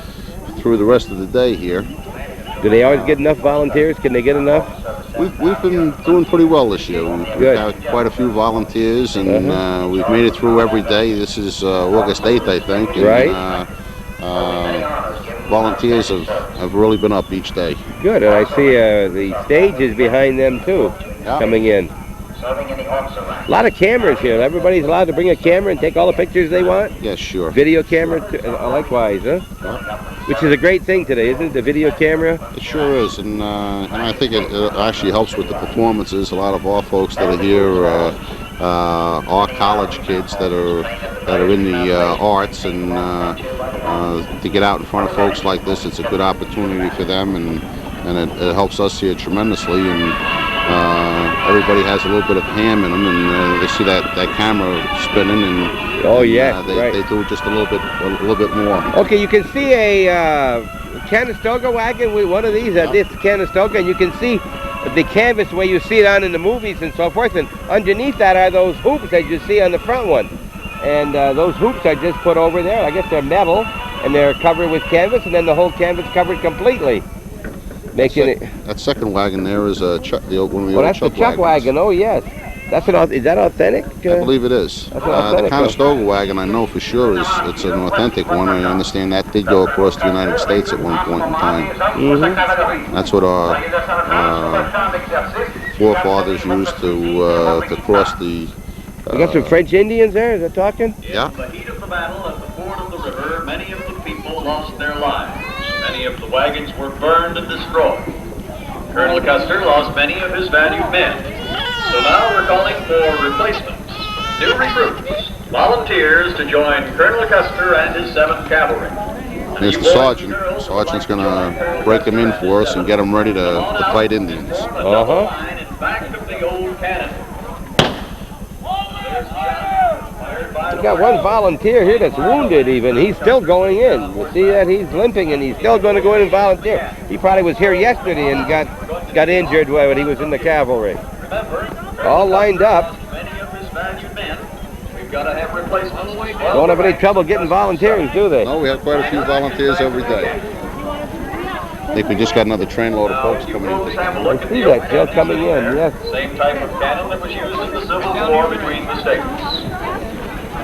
through the rest of the day here. Do they always get enough volunteers? Can they get enough? We've been doing pretty well this year. We've got quite a few volunteers, and we've made it through every day. This is August 8th, I think. And, Right. Volunteers have really been up each day. Good, and I see the stage is behind them too, coming in. A lot of cameras here. Everybody's allowed to bring a camera and take all the pictures they want? Yes, sure. Video camera, likewise, huh? Which is a great thing today, isn't it, the video camera? It sure is, and I think it actually helps with the performances. A lot of our folks that are here are college kids that are in the arts, and to get out in front of folks like this, it's a good opportunity for them, and it helps us here tremendously. And everybody has a little bit of ham in them, and they see that camera spinning, and they do just a little bit more. Okay, you can see a Conestoga wagon with one of these, this Conestoga, and you can see the canvas the way you see it on in the movies and so forth, and underneath that are those hoops that you see on the front one. And those hoops are just put over there. I guess they're metal, and they're covered with canvas, and then the whole canvas covered completely. That second wagon there is one of the old Chuck wagons. That's the Chuck wagon. Oh yes, is that authentic? I believe it is. The Conestoga wagon, I know for sure it's an authentic one. I understand that did go across the United States at one point in time. That's what our forefathers used to cross the. We got some French Indians there. Is that talking? Yeah. In the heat of the battle at the ford of the river, many of the people lost their lives. Many of the wagons were burned and destroyed. Colonel Custer lost many of his valued men. So now we're calling for replacements, new recruits, volunteers to join Colonel Custer and his 7th Cavalry. There's the sergeant. The sergeant's going to break them in for us and get them ready to fight Indians. Line in back of the old cannon. We got one volunteer here that's wounded even. He's still going in. You see that? He's limping and he's still going to go in and volunteer. He probably was here yesterday and got injured when he was in the cavalry. All lined up. Many of his valued men. We We've got to have replacements. Don't have any trouble getting volunteers, do they? No, we have quite a few volunteers every day. I think we just got another trainload of folks coming in. I see that, Joe, coming in, yes. Same type of cannon that was used in the Civil War between the states.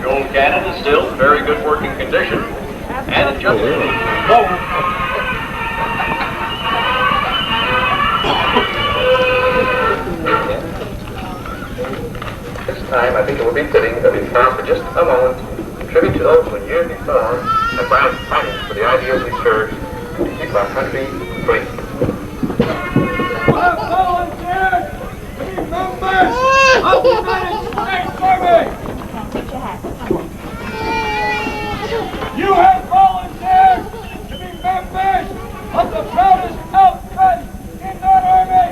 The old cannon is still in very good working condition, and it just... This time, I think it would be fitting that we stop for just a moment to tribute to those who years before have found fighting for the ideals we serve to keep our country free. Have volunteered to be members of the United States Army. You have volunteered to be members of the proudest outfit in that army,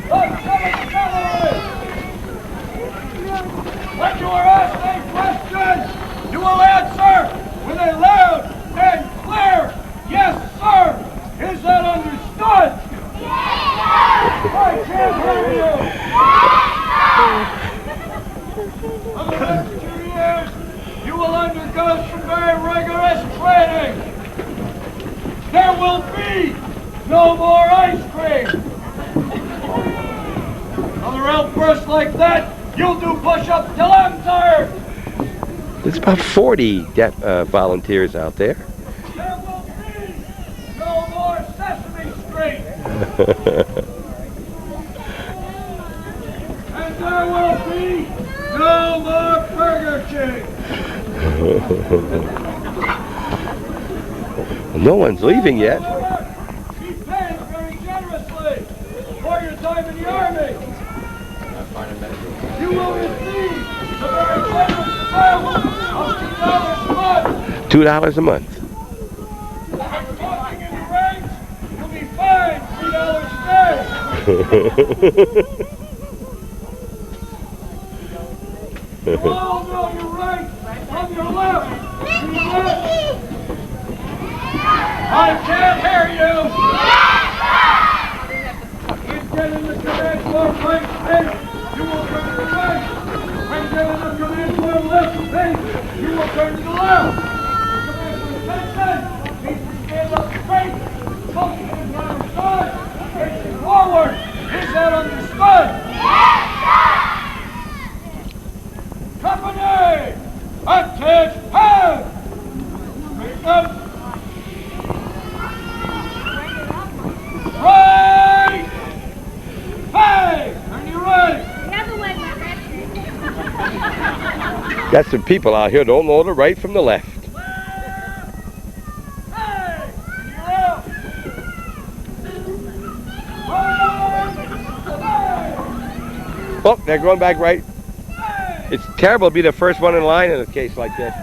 the 7th Cavalry. When you are asked a question, you will answer with a loud and clear yes, sir. Is that understood? I can't hear you. For the next 2 years, you will undergo some very rigorous training. There will be no more ice cream. Another outburst like that, you'll do push-ups till I'm tired. There's about 40 volunteers out there. There will be no more Sesame Street. And there will be no more Burger King. No one's leaving yet. Be paid very generously for your time in the Army. You will receive a very generous amount of $2 a month. $2 a month. Walking in the ranks, you'll be fined $3 a day. You all know your right from your left. I can't hear you. When get in the command form right space, you will turn to the right. When get in the command form left space, you will turn to the left. Command form attention means to stand up straight, both hands on your side, facing forward. Is that understood? Company! Attack hand! Straighten up! Right! Hey! Turn your right! Got some people out here don't know the right from the left. Hey! Turn your left! Right! Oh, they're going back right. It's terrible to be the first one in line in a case like this.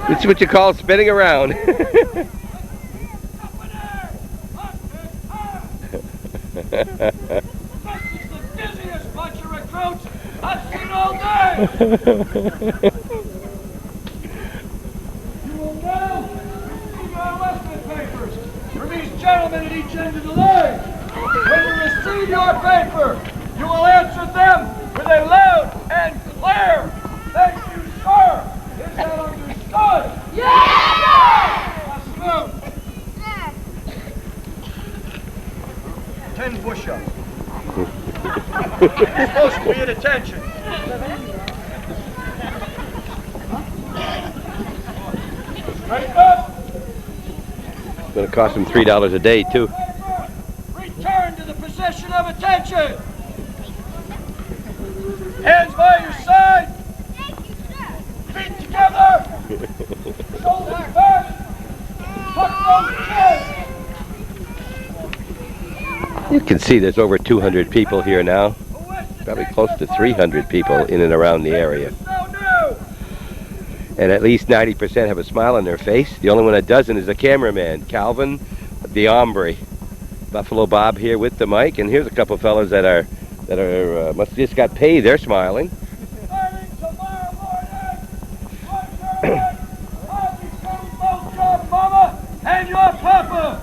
This is what you call spinning around. This is the dizziest bunch of recruits I've seen all day! You will now receive your enlistment papers from these gentlemen at each end of the line. When you receive your paper, you will answer them with a loud and clear, "Thank you, sir." Is that understood? Last move. 10 push-ups. You're supposed to be at attention. Straighten up. It's going to cost them $3 a day, too. Return to the position of attention. Hands by your side. Feet together. Shoulders back. Tuck those chins. You can see there's over 200 people here now. Probably close to 300 people in and around the area. And at least 90% have a smile on their face. The only one that doesn't is the cameraman, Calvin, the hombre. Buffalo Bob here with the mic, and here's a couple fellas that are must have just got paid. They're smiling. Starting tomorrow morning, I'll become both your mama and your papa.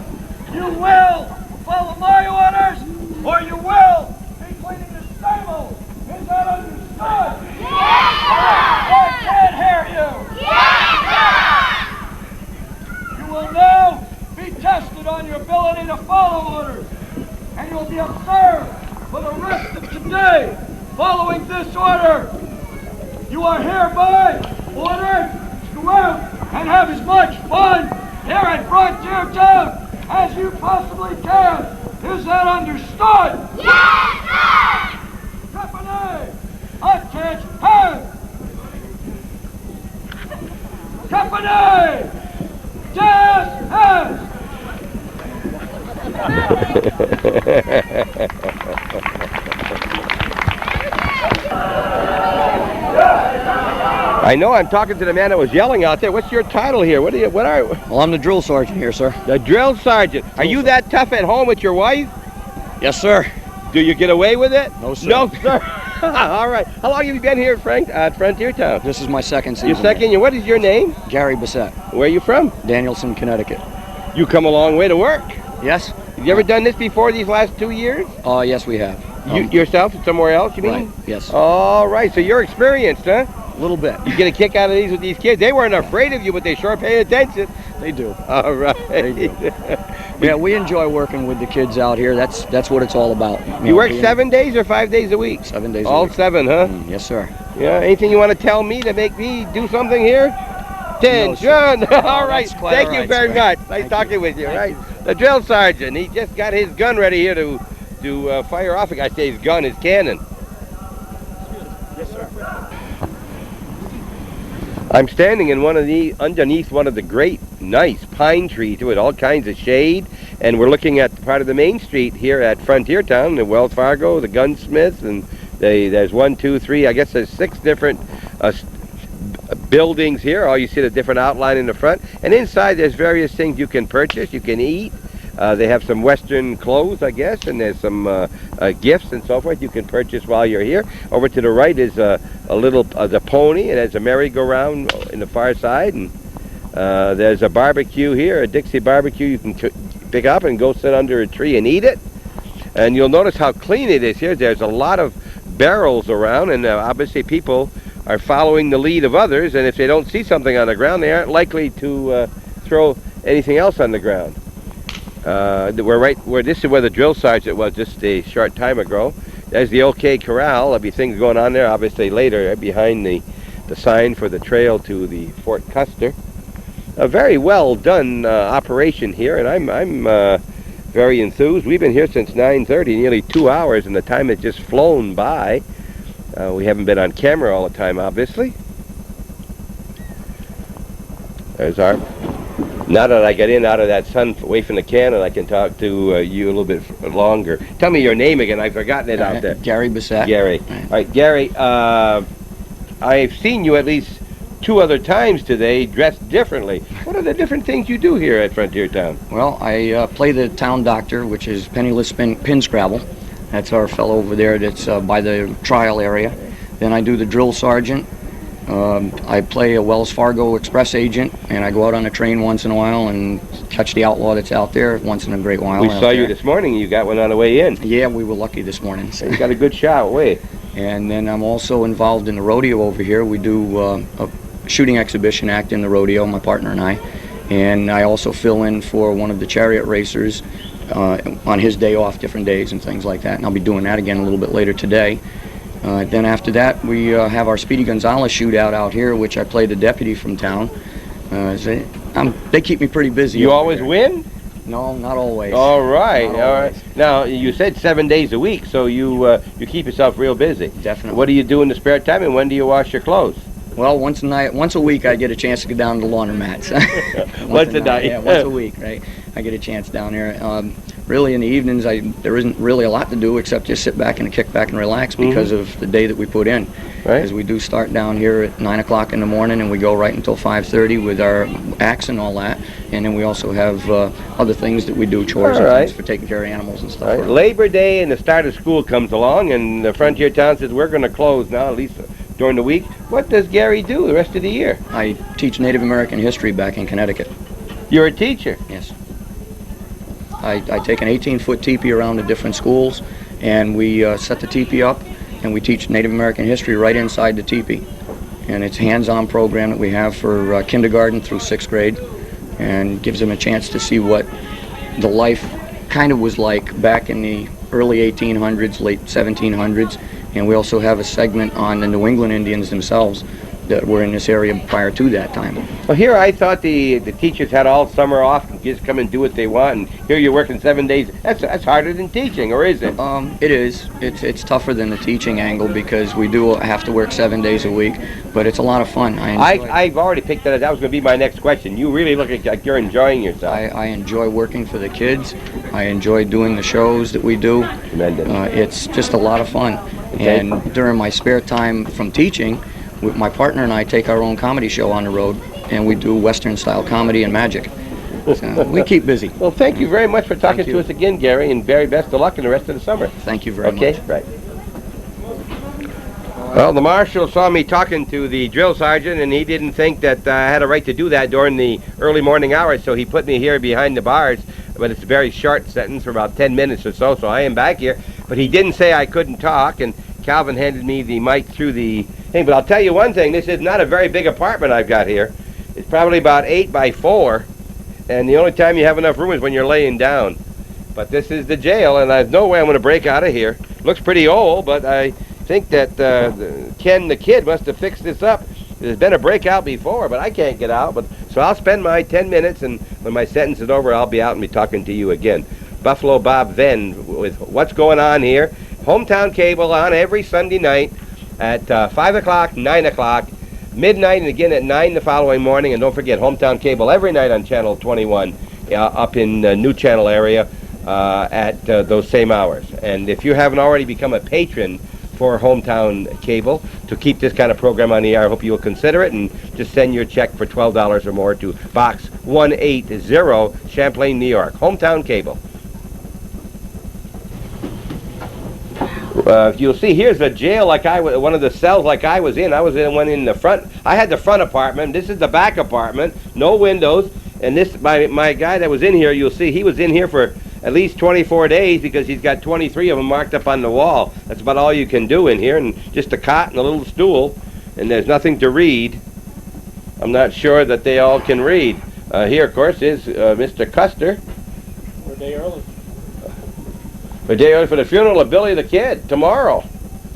You will follow my orders or you will be cleaning the stables. Is that understood? Yes, sir! I can't hear you. Yes, sir! You will now be tested on your ability to follow orders, and you'll be observed for the rest of today. Following this order, you are hereby ordered to go out and have as much fun here at Frontier Town as you possibly can. Is that understood? Yes, sir! Company, attention, hands! Company, just hands! I know I'm talking to the man that was yelling out there. What's your title here? What are you? Well, I'm the drill sergeant here, sir. The drill sergeant. Are you that tough at home with your wife? Yes, sir. Do you get away with it? No, sir. No, sir. All right. How long have you been here, Frank, at Frontier Town? This is my second season. Your second year. What is your name? Gary Bissett. Where are you from? Danielson, Connecticut. You come a long way to work. Yes. Have you ever done this before these last 2 years? Yes, we have. Yourself somewhere else, you mean? Right, yes. All right. So you're experienced, huh? A little bit. You get a kick out of these with these kids. They weren't afraid of you, but they sure pay attention. They do. All right. They do. Yeah, we enjoy working with the kids out here. That's what it's all about. You work 7 days or 5 days a week? 7 days a All week. 7, huh? Yes, sir. Yeah. Anything you want to tell me to make me do something here? Attention. No, all right. Thank you very much. Nice talking with you. Right. The drill sergeant. He just got his gun ready here to fire off. I say his gun, his cannon. Yes, sir. I'm standing in underneath one of the great, nice pine trees with all kinds of shade, and we're looking at part of the main street here at Frontier Town, the Wells Fargo, the Gunsmith, and there's 1, 2, 3. I guess there's 6 different buildings here. All you see the different outline in the front, and inside there's various things you can purchase, you can eat. They have some Western clothes, I guess, and there's some gifts and so forth you can purchase while you're here. Over to the right is a little the pony, and there's a merry-go-round in the far side, and there's a barbecue here, a Dixie barbecue you can pick up and go sit under a tree and eat it. And you'll notice how clean it is here. There's a lot of barrels around, and obviously people are following the lead of others, and if they don't see something on the ground, they aren't likely to throw anything else on the ground. We're right where this is where the drill sergeant was just a short time ago. There's the OK Corral. There'll be things going on there obviously later, right behind the sign for the trail to the Fort Custer. A very well done operation here, and I'm very enthused. We've been here since 9:30, nearly 2 hours, and the time has just flown by. We haven't been on camera all the time, obviously. There's our... Now that I get out of that sun, away from the cannon, I can talk to you a little bit longer. Tell me your name again. I've forgotten it out there. Gary Bissett. Gary. All right, Gary, I've seen you at least 2 other times today dressed differently. What are the different things you do here at Frontier Town? Well, I play the town doctor, which is Penniless Pin Scrabble. That's our fellow over there that's by the trial area. Then I do the drill sergeant. I play a Wells Fargo Express agent, and I go out on a train once in a while and catch the outlaw that's out there once in a great while. We saw you this morning. You got one on the way in. Yeah, we were lucky this morning. So. You got a good shot. Wait. And then I'm also involved in the rodeo over here. We do a shooting exhibition act in the rodeo, my partner and I. And I also fill in for one of the chariot racers on his day off, different days and things like that. And I'll be doing that again a little bit later today. Then after that, we have our Speedy Gonzales shootout out here, which I play the deputy from town. They keep me pretty busy. You always win? No, not always. All right, Not all always. right. Now, you said 7 days a week, so you keep yourself real busy. Definitely. What do you do in the spare time, and when do you wash your clothes? Well, once a week, I get a chance to go down to the laundromats. Once a night. Yeah, once a week, right? I get a chance down there. Really, in the evenings, there isn't really a lot to do except just sit back and kick back and relax because of the day that we put in. Right. Because we do start down here at 9 o'clock in the morning, and we go right until 5:30 with our acts and all that. And then we also have other things that we do, chores and things for taking care of animals and stuff. Right. Labor Day and the start of school comes along, and the Frontier Town says, we're going to close now, at least during the week. What does Gary do the rest of the year? I teach Native American history back in Connecticut. You're a teacher? Yes. I take an 18-foot teepee around to different schools, and we set the teepee up, and we teach Native American history right inside the teepee. And it's a hands-on program that we have for kindergarten through 6th grade, and gives them a chance to see what the life kind of was like back in the early 1800s, late 1700s. And we also have a segment on the New England Indians themselves that were in this area prior to that time. Well, here I thought the teachers had all summer off and just come and do what they want, and here you're working 7 days. That's harder than teaching, or is it? It is. It's tougher than the teaching angle because we do have to work 7 days a week, but it's a lot of fun. I've already picked that. That was going to be my next question. You really look like you're enjoying yourself. I enjoy working for the kids. I enjoy doing the shows that we do. Tremendous. It's just a lot of fun. Okay. And during my spare time from teaching, my partner and I take our own comedy show on the road, and we do Western-style comedy and magic. So we keep busy. Well, thank you very much for talking to us again, Gary, and very best of luck in the rest of the summer. Thank you very much. Okay, right. Well, the marshal saw me talking to the drill sergeant, and he didn't think that I had a right to do that during the early morning hours, so he put me here behind the bars. But it's a very short sentence for about 10 minutes or so, so I am back here. But he didn't say I couldn't talk, and Calvin handed me the mic through the thing. But I'll tell you one thing, this is not a very big apartment I've got here. It's probably about 8 by 4, and the only time you have enough room is when you're laying down. But this is the jail, and there's no way I'm going to break out of here. Looks pretty old, but I think that Ken the kid must have fixed this up. There's been a breakout before, but I can't get out. So I'll spend my 10 minutes, and when my sentence is over, I'll be out and be talking to you again. Buffalo Bob Venne with what's going on here. Hometown Cable on every Sunday night at 5 o'clock, 9 o'clock, midnight, and again at 9 the following morning. And don't forget, Hometown Cable every night on Channel 21 up in the New Channel area at those same hours. And if you haven't already become a patron for Hometown Cable to keep this kind of program on the air, I hope you will consider it, and just send your check for $12 or more to Box 180, Champlain, New York. Hometown Cable. You'll see here's a jail like one of the cells like I was in. I was in one in the front. I had the front apartment. This is the back apartment. No windows. And this, my guy that was in here, you'll see he was in here for at least 24 days because he's got 23 of them marked up on the wall. That's about all you can do in here, and just a cot and a little stool, and there's nothing to read. I'm not sure that they all can read. Here, of course, is Mr. Custer. We're a day early. A day early for the funeral of Billy the Kid, tomorrow,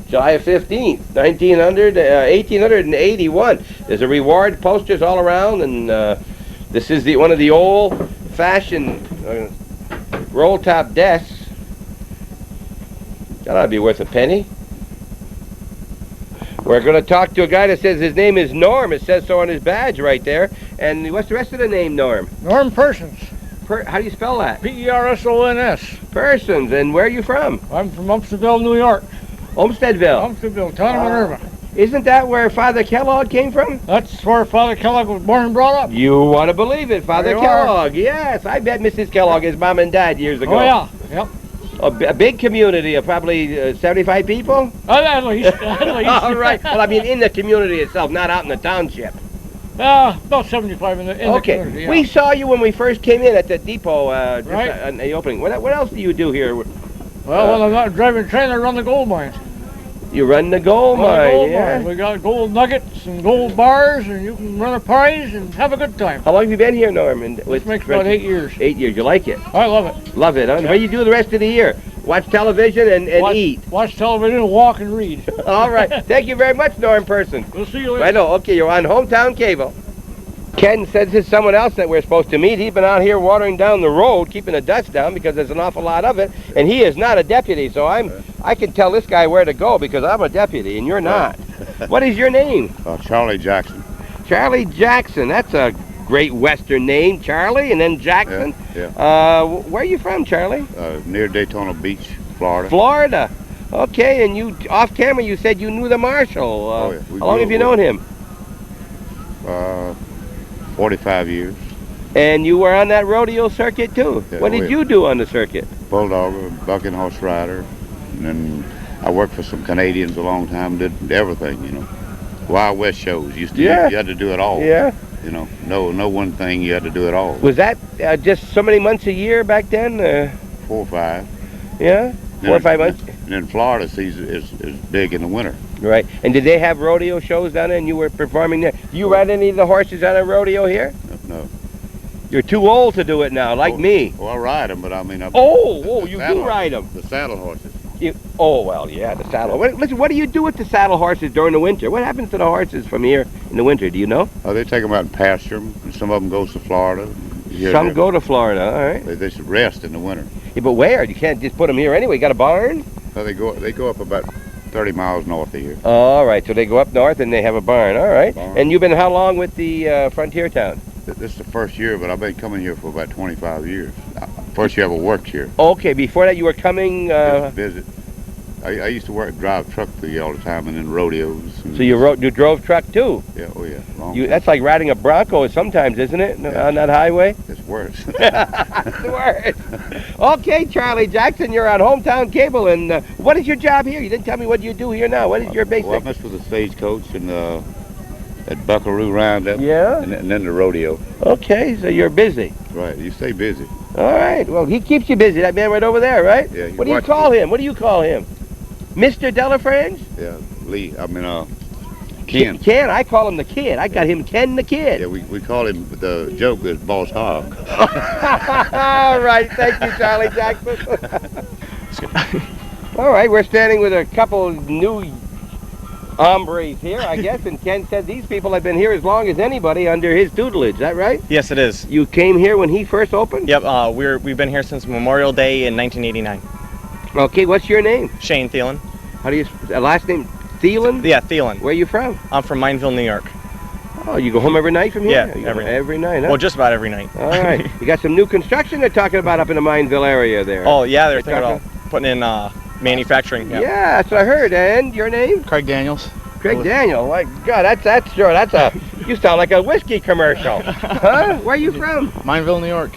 July 15th, 1881. There's a reward posters all around, and this is one of the old-fashioned roll-top desks. That ought to be worth a penny. We're going to talk to a guy that says his name is Norm. It says so on his badge right there. And what's the rest of the name, Norm? Norm Persons. How do you spell that? P-E-R-S-O-N-S. Persons. And where are you from? I'm from Umsteadville, New York. Umsteadville? Umsteadville, town of Minerva. Isn't that where Father Kellogg came from? That's where Father Kellogg was born and brought up. You want to believe it, Father Kellogg. Yes, I bet Mrs. Kellogg, his mom and dad, years ago. Oh, yeah. Yep. A big community of probably 75 people? At least. At least. All right. Well, I mean, in the community itself, not out in the township. About 75 in the community, yeah. We saw you when we first came in at the depot right. On the opening. What else do you do here? Well, when I'm not driving train, I run the gold mines. You run the gold mine, yeah. We got gold nuggets and gold bars, and you can run a prize and have a good time. How long have you been here, Norman? This makes about 8 years. 8 years. You like it? I love it. Love it, huh? Yeah. What do you do the rest of the year? Watch television and eat? Watch television, walk, and read. All right. Thank you very much, Norm Person. We'll see you later. I know. Okay, you're on Hometown Cable. Ken says there's someone else that we're supposed to meet. He's been out here watering down the road, keeping the dust down because there's an awful lot of it, and he is not a deputy, so I can tell this guy where to go because I'm a deputy and you're not. What is your name? Charlie Jackson. Charlie Jackson. That's a great Western name, Charlie, and then Jackson. Yeah. Where are you from, Charlie? Near Daytona Beach, Florida. Florida. Okay, and you, off camera, you said you knew the marshal. Oh, yeah. How long have you known him? 45 years. And you were on that rodeo circuit too? Yeah, what did you do on the circuit? Bulldogger, bucking horse rider, and then I worked for some Canadians a long time, did everything, you know. Wild West shows, you had to do it all. Yeah. You know, no one thing. You had to do it all. Was that just so many months a year back then? 4 or 5. Yeah, 4 or 5 months. And then Florida season is big in the winter. Right. And did they have rodeo shows down there and you were performing there? Do you ride any of the horses on a rodeo here? No. You're too old to do it now, like me. Well, I ride them, but I mean... You do ride them. The saddle horses. Well, yeah, the saddle. Listen, what do you do with the saddle horses during the winter? What happens to the horses from here in the winter? Do you know? Oh, they take them out and pasture them. And some of them goes to Florida. Some go to Florida, all right. They should rest in the winter. Yeah, but where? You can't just put them here anyway. You got a barn? Well, they go up about 30 miles north of here. All right, so they go up north and they have a barn. All right. And you've been how long with the frontier town? This is the first year, but I've been coming here for about 25 years. First year I ever worked here. Okay, before that you were coming... Just visit. I used to drive truck through here all the time and then rodeos. And so you drove truck too? Yeah, oh yeah. That's like riding a Bronco sometimes, isn't it, on that highway? It's worse. It's worse. Okay, Charlie Jackson, you're on Hometown Cable, and what is your job here? You didn't tell me what you do here now. What is your basic... Well, I mess with the stagecoach and at Buckaroo Roundup. Yeah? And then the rodeo. Okay, so you're busy. Right, you stay busy. All right, well, he keeps you busy, that man right over there, right? Yeah. What do you call him? What do you call him? Mr. Delafrange? Yeah, Lee. I mean, Ken. Ken, I call him the Kid. I got him Ken the Kid. Yeah, we call him, the joke is Boss Hog. All right, thank you, Charlie Jackson. All right, we're standing with a couple new hombres here, I guess, and Ken said these people have been here as long as anybody under his tutelage. Is that right? Yes, it is. You came here when he first opened? Yep, we've been here since Memorial Day in 1989. Okay, what's your name? Shane Thielen. How do you, last name? Thielen? Yeah, Thielen. Where are you from? I'm from Mineville, New York. Oh, you go home every night from here? Yeah, every night, huh? Well, just about every night. All right. You got some new construction they're talking about up in the Mineville area there. Oh, yeah, they're thinking about putting in manufacturing. Yeah, that's what I heard. And your name? Craig Daniels. Craig Daniel. My God, that's sure. That's a. You sound like a whiskey commercial. Huh? Where are you from? Mineville, New York.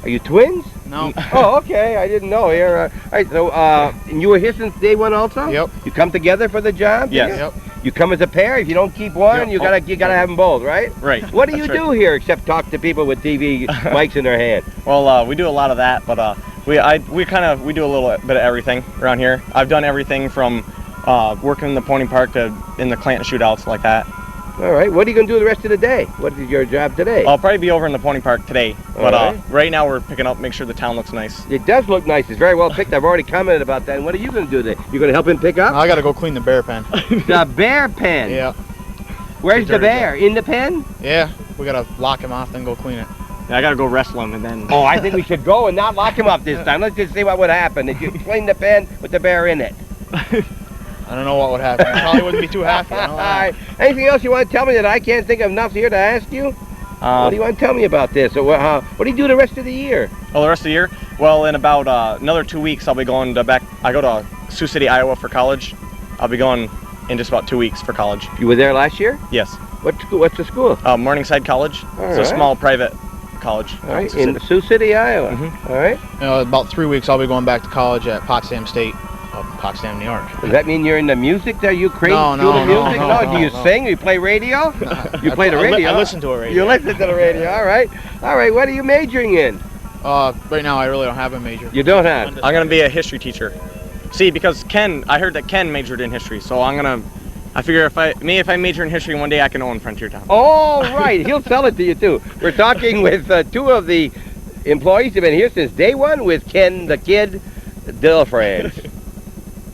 Are you twins? No. Oh, okay. I didn't know. Here. All right. So, and you were here since day one, also? Yep. You come together for the job? Yes. Yep. You come as a pair. If you don't keep one, you gotta have them both, right? Right. What do you do here except talk to people with TV mics in their hand? Well, we do a lot of that, but we do a little bit of everything around here. I've done everything from working in the pony park to in the Clanton shootouts like that. All right. What are you going to do the rest of the day? What is your job today? I'll probably be over in the pony park today, but right now we're picking up, make sure the town looks nice. It does look nice. It's very well picked. I've already commented about that. And what are you going to do today? You're going to help him pick up? I got to go clean the bear pen. The bear pen? Yeah. Where's the bear? In the pen? Yeah. We got to lock him off, then go clean it. Yeah, I got to go wrestle him and then... Oh, I think we should go and not lock him up this time. Let's just see what would happen if you clean the pen with the bear in it. I don't know what would happen. I probably wouldn't be too happy. All right. Anything else you want to tell me that I can't think of enough here to ask you? What do you want to tell me about this? Or what do you do the rest of the year? Oh, the rest of the year? Well, in about another 2 weeks, I'll be going I go to Sioux City, Iowa for college. I'll be going in just about 2 weeks for college. You were there last year? Yes. What school? What's the school? Morningside College. It's a small private college. All right, in Sioux City, Iowa. Mm-hmm. All right. About 3 weeks, I'll be going back to college at Potsdam State. Potsdam, New York. Does that mean you're in the music? Are you crazy? No. Do you sing? Do you play radio? You play the radio? I listen to a radio. You listen to the radio. All right. All right. What are you majoring in? Right now, I really don't have a major. You don't have? I'm going to be a history teacher. See, because I heard that Ken majored in history, so I figure if I major in history one day, I can own Frontier Town. Oh, right. He'll sell it to you, too. We're talking with two of the employees who have been here since day one with Ken the Kid Delafrange.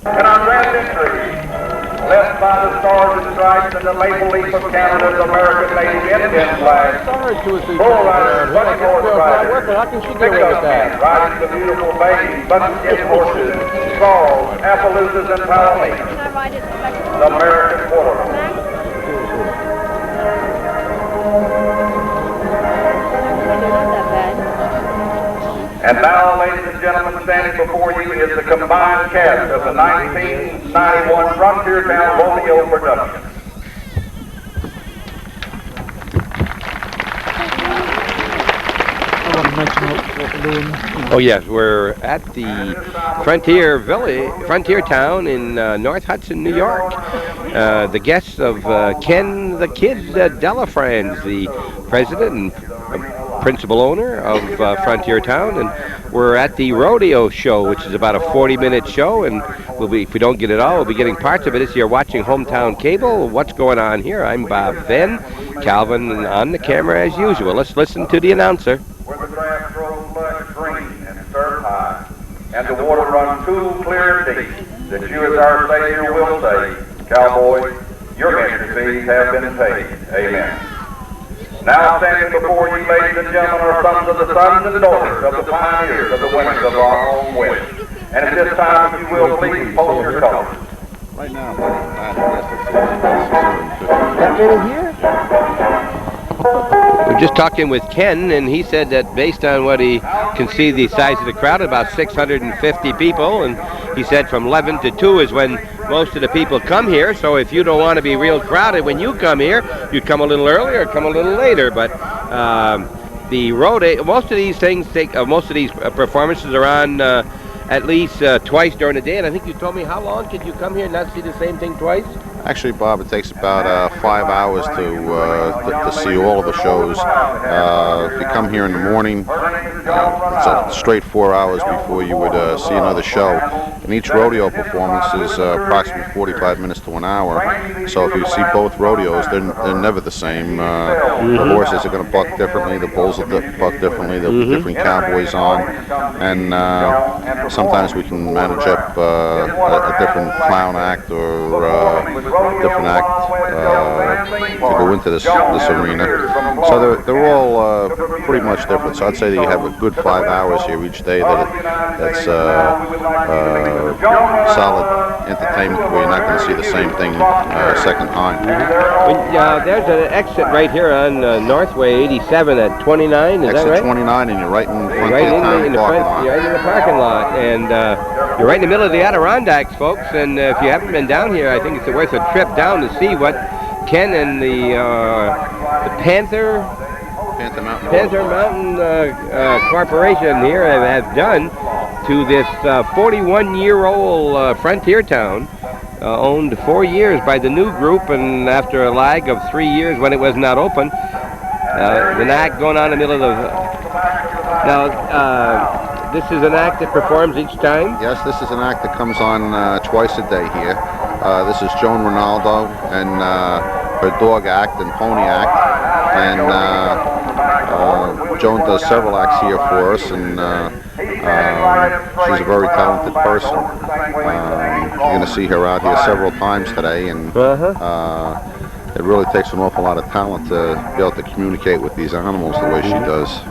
In our grand entry, left by the stars and stripes and the maple leaf of Canada's American-made Indian flag, bull riders, bunny horse riders, pickup men riding the beautiful bays, buckskin horses, saws, Appaloosas, and Palamees, the American quarter. And now, ladies and gentlemen, standing before you is the combined cast of the 1991 Frontier Town Rodeo production. I want to mention what we're doing. Oh yes, we're at the Frontier Town in North Hudson, New York. The guests of Ken the Kid Delafrance, the president and principal owner of Frontier Town, and we're at the rodeo show, which is about a 40-minute show, and we'll be, if we don't get it all, we'll be getting parts of it. As you're watching Hometown Cable, what's going on here? I'm Bob Venn, Calvin on the camera as usual. Let's listen to the announcer. Where the grass grows lush green and dirt high, and the water runs cool, clear and deep, that you as our Savior will say, Cowboys, your entry fees have been paid. Amen. Now standing before you, ladies and gentlemen, are sons of the sons and daughters of the pioneers of the winners of our own West. And at this time, if you will, please post your colors. Right now, We're just talking with Ken, and he said that based on what he can see the size of the crowd, about 650 people, and he said from 11 to 2 is when most of the people come here, so if you don't want to be real crowded when you come here, you'd come a little earlier or come a little later, but the rodeo, most of these things take, most of these performances are on at least twice during the day, and I think you told me how long could you come here and not see the same thing twice? Actually, Bob, it takes about 5 hours to see all of the shows. If you come here in the morning, it's a straight 4 hours before you would see another show. And each rodeo performance is approximately 45 minutes to an hour. So if you see both rodeos, they're never the same. The horses are going to buck differently, the bulls will buck differently, there'll be different cowboys on. And sometimes we can manage up a different clown act or different act to go into this arena. So they're all pretty much different. So I'd say that you have a good 5 hours here each day that's solid entertainment where you're not going to see the same thing second time. There's an exit right here on Northway 87 at 29, is that right? Exit 29, and you're right in front of the town parking lot. You're right in the parking lot, and you're right in the middle of the Adirondacks, folks, and if you haven't been down here, I think it's worth a trip down to see what Ken and the Panther Mountain Corporation here have done to this 41-year-old Frontier Town, owned 4 years by the new group, and after a lag of 3 years when it was not open, an act going on in the middle of the... Now, this is an act that performs each time? Yes, this is an act that comes on twice a day here. This is Joan Ronaldo and her dog act and pony act, and Joan does several acts here for us, and she's a very talented person. You're going to see her out here several times today, and it really takes an awful lot of talent to be able to communicate with these animals the way she does.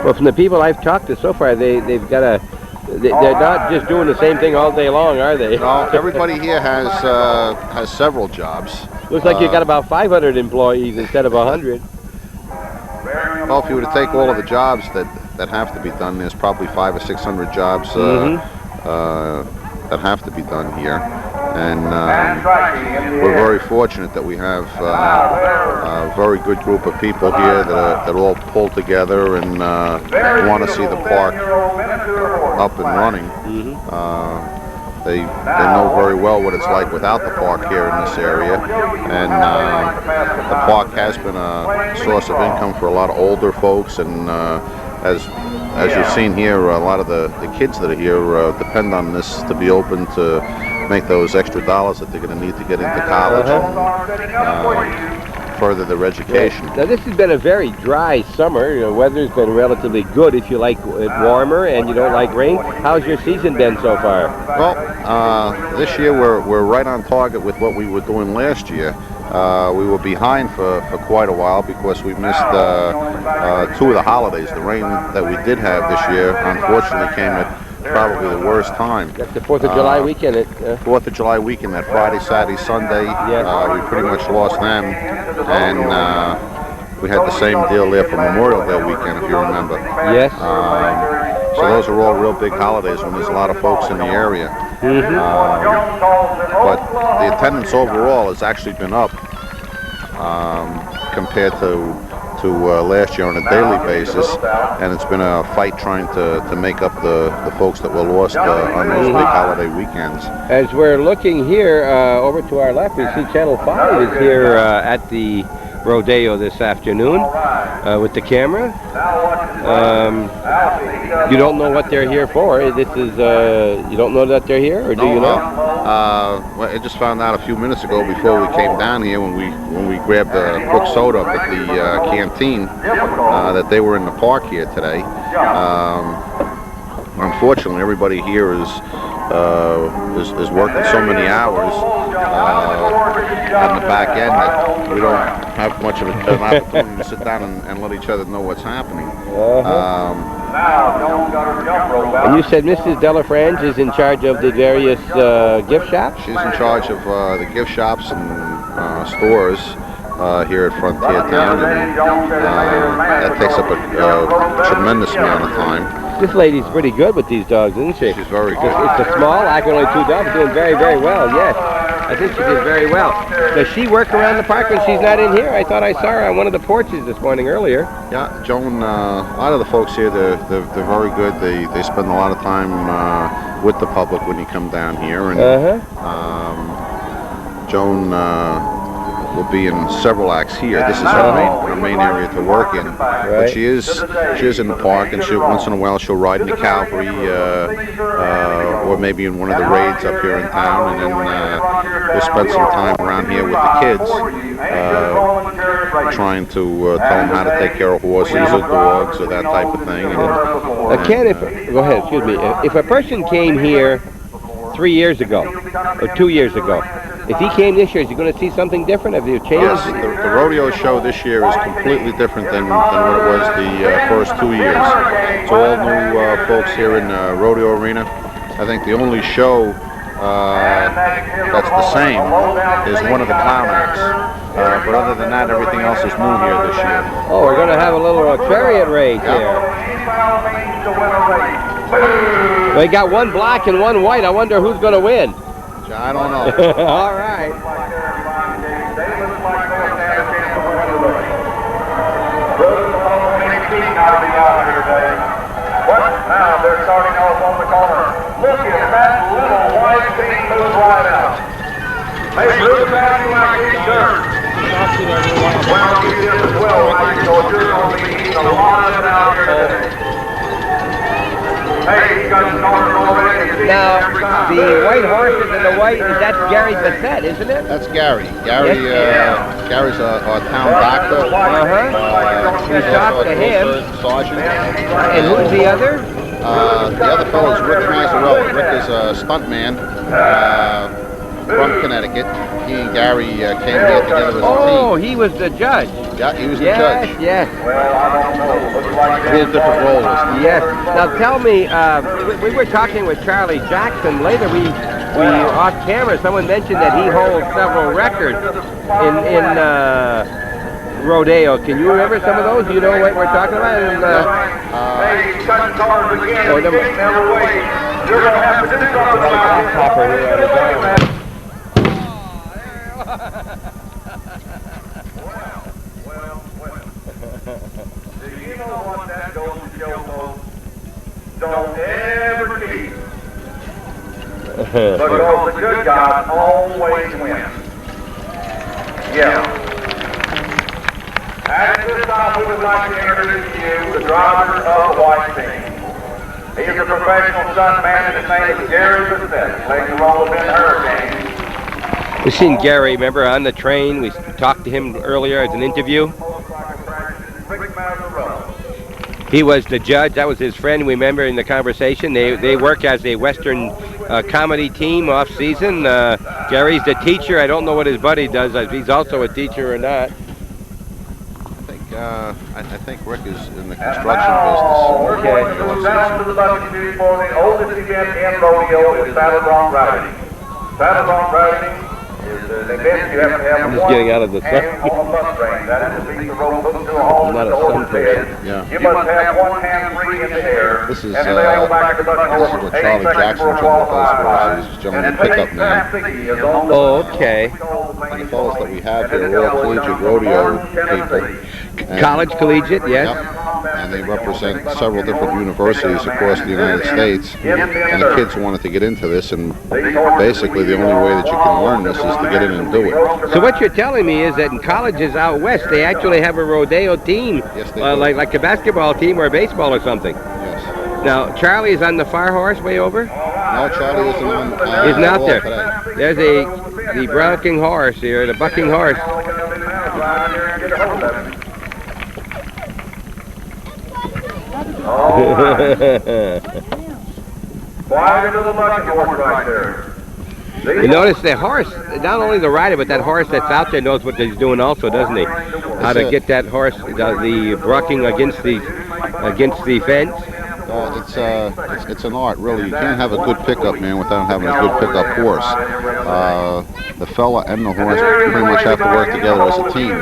Well, from the people I've talked to so far, they've got a... They're not just doing the same thing all day long, are they? No, everybody here has several jobs. Looks like you got about 500 employees instead of 100. Well, if you were to take all of the jobs that have to be done, there's probably 500 or 600 jobs that have to be done here. And we're very fortunate that we have a very good group of people here that all pull together and want to see the park up and running. They know very well what it's like without the park here in this area, and the park has been a source of income for a lot of older folks, and as you've seen here, a lot of the kids that are here depend on this to be open to make those extra dollars that they're going to need to get into college and further their education. Now this has been a very dry summer. You know, weather's been relatively good if you like it warmer and you don't like rain. How's your season been so far? Well, this year we're right on target with what we were doing last year. We were behind for quite a while because we missed 2 of the holidays. The rain that we did have this year unfortunately came at probably the worst time. That's the 4th of July weekend. 4th of July weekend, that Friday, Saturday, Sunday, we pretty much lost them. And we had the same deal there for Memorial Day weekend, if you remember. Yes. So those are all real big holidays when there's a lot of folks in the area. But the attendance overall has actually been up compared to to last year on a daily basis, and it's been a fight trying to make up the folks that were lost on those big holiday weekends. As we're looking here over to our left, we see Channel 5 is here at the rodeo this afternoon with the camera. You don't know what they're here for. This is you don't know that they're here, or do you know? Well, I just found out a few minutes ago before we came down here when we grabbed a quick soda up at the canteen that they were in the park here today. Unfortunately, everybody here is working so many hours on the back end that we don't have much of an opportunity to sit down and let each other know what's happening. And you said Mrs. Delafrange is in charge of the various gift shops? She's in charge of the gift shops and stores here at Frontier Town, and that takes up a tremendous amount of time. This lady's pretty good with these dogs, isn't she? She's very good. It's a small, only 2 dogs, doing very, very well, yes. I think she did very well. Does she work around the park when she's not in here? I thought I saw her on one of the porches this morning earlier. Yeah, Joan, a lot of the folks here, they're very good. They spend a lot of time with the public when you come down here. And Joan will be in several acts here. This is her main area to work in. But she is in the park, and once in a while she'll ride in the cavalry or maybe in one of the raids up here in town, and then we'll spend some time around here with the kids trying to tell them how to take care of horses or dogs or that type of thing. Go ahead, excuse me. If a person came here 3 years ago or 2 years ago, if he came this year, is he going to see something different? Have you changed? Yes, the rodeo show this year is completely different than what it was the first 2 years. It's all new folks here in the rodeo arena. I think the only show that's the same is one of the clown acts. But other than that, everything else is new here this year. Oh, we're going to have a little chariot race here. They got one black and one white. I wonder who's going to win. I don't know. All right. Now they're starting off on the corner. Look at that little white thing move right out. Hey, Bruce, how do you like these shirts? Well, you did as well, Mike, so you're going to be eating a lot of it out here today. Hey, you got the corner already. Now, the white horses and the white, that's Gary Bassett, isn't it? That's Gary. Gary's our town doctor. We talked to him. Sergeant. And who's the other? The other fellow is Rick Mazzarella. Rick is a stuntman from Connecticut. He and Gary came here together as a team. Oh, he was the judge. Yeah, he was the judge. Yes. Well, I don't know. He has different roles. Yes. Now tell me, we were talking with Charlie Jackson later. We off camera, someone mentioned that he holds several records in rodeo. Can you remember some of those? Do you know what we're talking about? Hey, cut cars again. Never wait. You're going to have to do something about it. Do you know what that goes to show, folks? Don't ever cheat. Because the good guys always win. Yeah. At this time, we would like to introduce to you the driver of the white team. He is a professional stuntman, and his name is Gary Bassett, playing the role of Venne Hurricane. We've seen Gary, remember, on the train. We talked to him earlier as an interview. He was the judge. That was his friend, we remember, in the conversation. They work as a Western comedy team off-season. Gary's the teacher. I don't know what his buddy does, if he's also a teacher or not. I think Rick is in the construction business. We're going to go down to the bucket series for the oldest event in rodeo is saddle bronc riding. Saddle bronc riding is an event you have to have I'm just getting out of the sun. hand on a Mustang. That is to beat the rope hooked to a hole I'm not in the a sun horse's head. person. Yeah. You must have one hand free in the air. This is and sail back to the bucket horse what 8 Charlie seconds Jackson for a told us qualifying was ride. his gentleman And pickup Peggy man. Sampsky is on the Oh, okay. And the fellows that we have here are all collegiate rodeo people. College, collegiate, yes. Yep. And they represent several different universities across the United States. And the kids wanted to get into this, and basically the only way that you can learn this is to get in and do it. So what you're telling me is that in colleges out west, they actually have a rodeo team, Yes, they like a basketball team or a baseball or something. Yes. Now, Charlie's on the far horse way over? No, Charlie isn't on. He's not at all there. today. There's the bucking horse here, the bucking horse. Quiet into the bucket horse right there. You notice the horse, not only the rider, but that horse that's out there knows what he's doing also, doesn't he? How to get that horse, the bucking against the fence. It's an art, really. You can't have a good pickup, man, without having a good pickup horse. The fella and the horse pretty much have to work together as a team.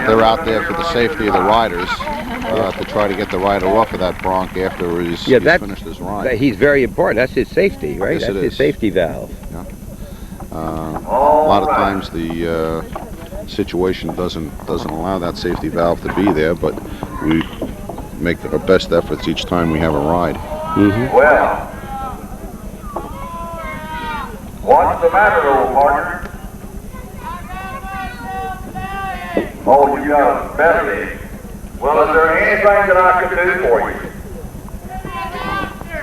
They're out there for the safety of the riders, to try to get the rider off of that bronc after he's finished his ride. He's very important. That's his safety, right? Yes, That's his safety valve. Yeah. A lot of times the situation doesn't allow that safety valve to be there, but we make our best efforts each time we have a ride. Mm-hmm. Well, what's the matter, old partner? Oh, you got a belly. Well, is there anything that I can do for you?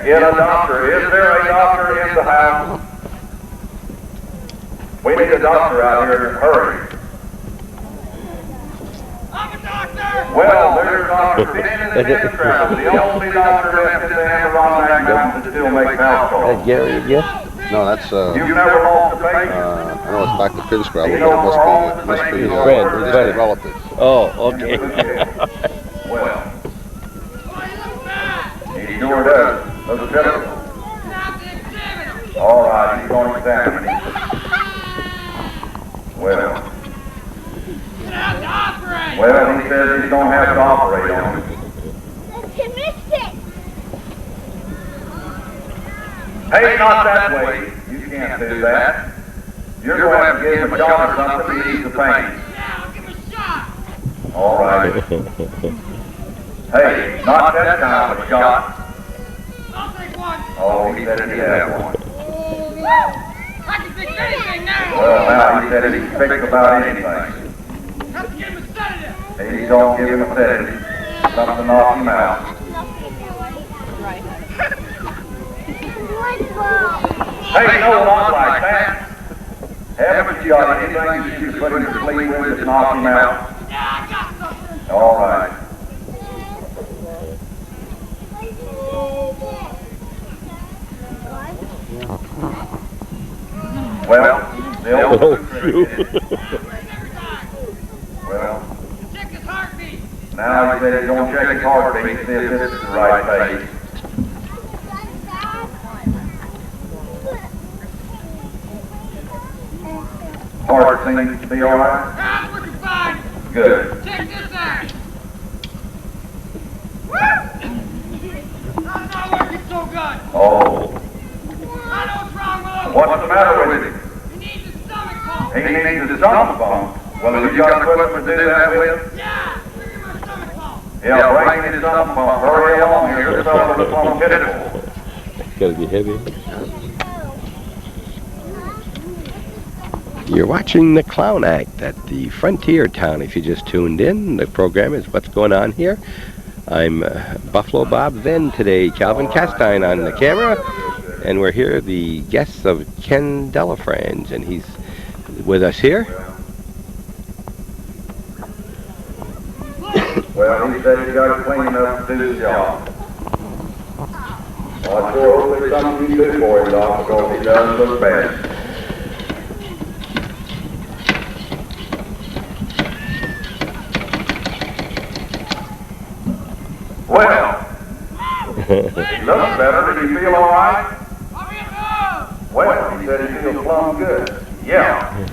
Get a doctor. Is there a doctor in the house? We need a doctor out here in a hurry. Well, there's Dr. Venne the only doctor left in the Adirondack Mountains that still makes alcohol. That Gary, yes? No, that's You've never lost a patient? I know it's Dr. Pinscrabble, but it must be distant relatives. Oh, okay. Well, he sure does. Those pitiful. All right, he's going to examine him. Well, he says he's going to have to operate on him. He missed it. Hey, not that way. You can't do that. You're going to have to give him a shot or something to ease the pain. All right. Hey, not that kind of a shot. Oh, he said he had one. I can fix anything now. Well, now he said he can fix about anything. Have to give him a sedative. He's going to give him a sedative. Something to knock him out. Hey, no, not like that. Haven't you got anything that you put him to sleep with to knock him out? Yeah, I got something. All right. Well, the old well, check his heartbeat. now he said he's going to check his heartbeat to see if this is the right pace. Heart seems to be all right. I'm looking fine. Good. Check this out. I'm not working so good. Oh, I know what's wrong with him. what's the matter with him? He needs a stomach pump. He needs a stomach pump. Well, have you got equipment to do that with? Yeah, bring him a stomach pump. Yeah, bring in his stomach pump. Hurry along here. This fellow's a plumb pitiful. It's got to be heavy. You're watching the Clown Act at the Frontier Town. If you just tuned in, the program is What's Going On Here. I'm Buffalo Bob Venne today, Calvin Castine on the camera, and we're here, the guests of Ken Delafrange, and he's with us here. Well, he said he got it clean enough to do the job. Well, I sure hope there's something you can do for him, Doc, because he doesn't look bad. Well, he looks better. Does he feel all right? Well, he said he feels plumb good. Yeah.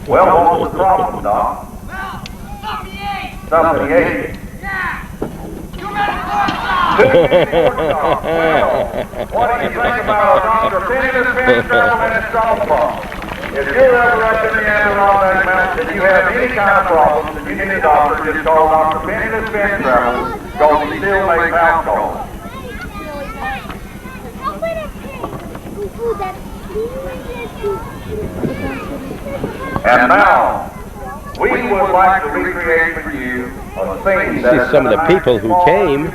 Well, what was the problem, Doc? Well, something he ate. Something he ate. Yeah. Too many pork chops. Well, what do you think about Dr. Venne Pinscrabble and his stomach pump? If you're ever up in the Adirondack Mountains and you have any kind of problems and you need a doctor, just call Dr. Venne Spin Travel, because he still makes house calls. And now, we would like to recreate for you a scene that See some of the people who came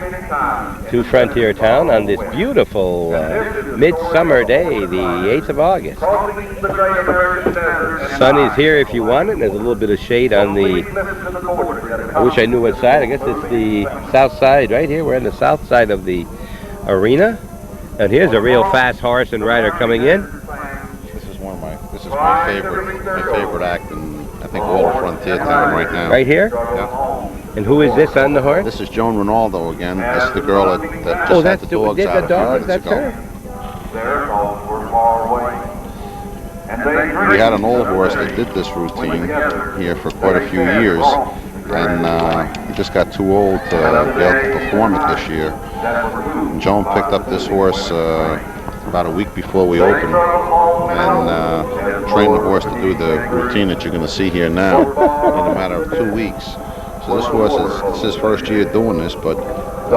to Frontier Town on this beautiful midsummer day, the 8th of August. Sun is here if you want it, and there's a little bit of shade on the, I wish I knew what side, I guess it's the south side right here. We're on the south side of the arena. And here's a real fast horse and rider coming in. This is my favorite act in, I think, all of Frontier Town right now. Right here? Yeah. And who is this on the horse? This is Joan Ronaldo again. That's the girl that just oh, had the dogs out a few minutes that's ago. Her. We had an old horse that did this routine here for quite a few years, and he just got too old to be able to perform it this year. And Joan picked up this horse about a week before we opened, and trained the horse to do the routine that you're going to see here now in a matter of 2 weeks. So this horse it's his first year doing this, but it's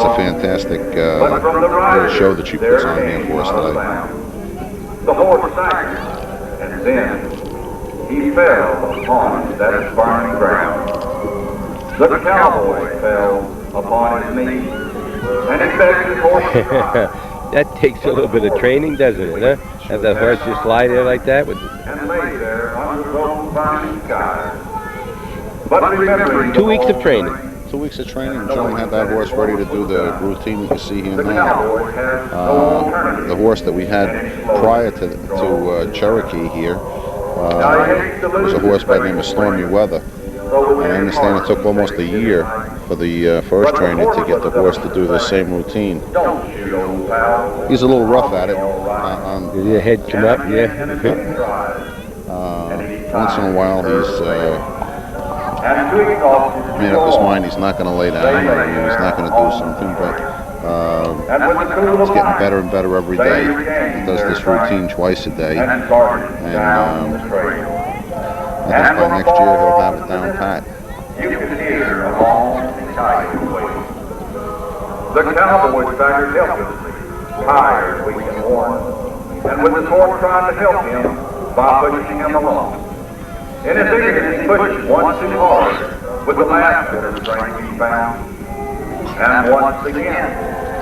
a fantastic little show that she puts on here for us today. The horse sank, and then he fell upon that burning ground. The cowboy fell upon his knees, and he begged his horse to try. That takes a little bit of training, doesn't it, huh? Have the horse just lie there like that? And lay there under those burning skies. But remembering 2 weeks of training. 2 weeks of training. Joan had that horse ready to do the routine you see here now. The horse that we had prior to Cherokee here was a horse by the name of Stormy Weather. And I understand it took almost a year for the first trainer to get the horse to do the same routine. He's a little rough at it. Did your head come up? Yeah. Once in a while he's made up his mind he's not going to lay down, or he's not going to do something, but he's getting better and better every day. He does this routine twice a day, and I think by next year he'll have it down pat. You can hear a long, tight wait. The cowboy staggered helplessly, tired, weak, and worn, and with his horse trying to help him by pushing him along. In his eagerness, he pushed once too hard with the last bit of strength he found. And once again,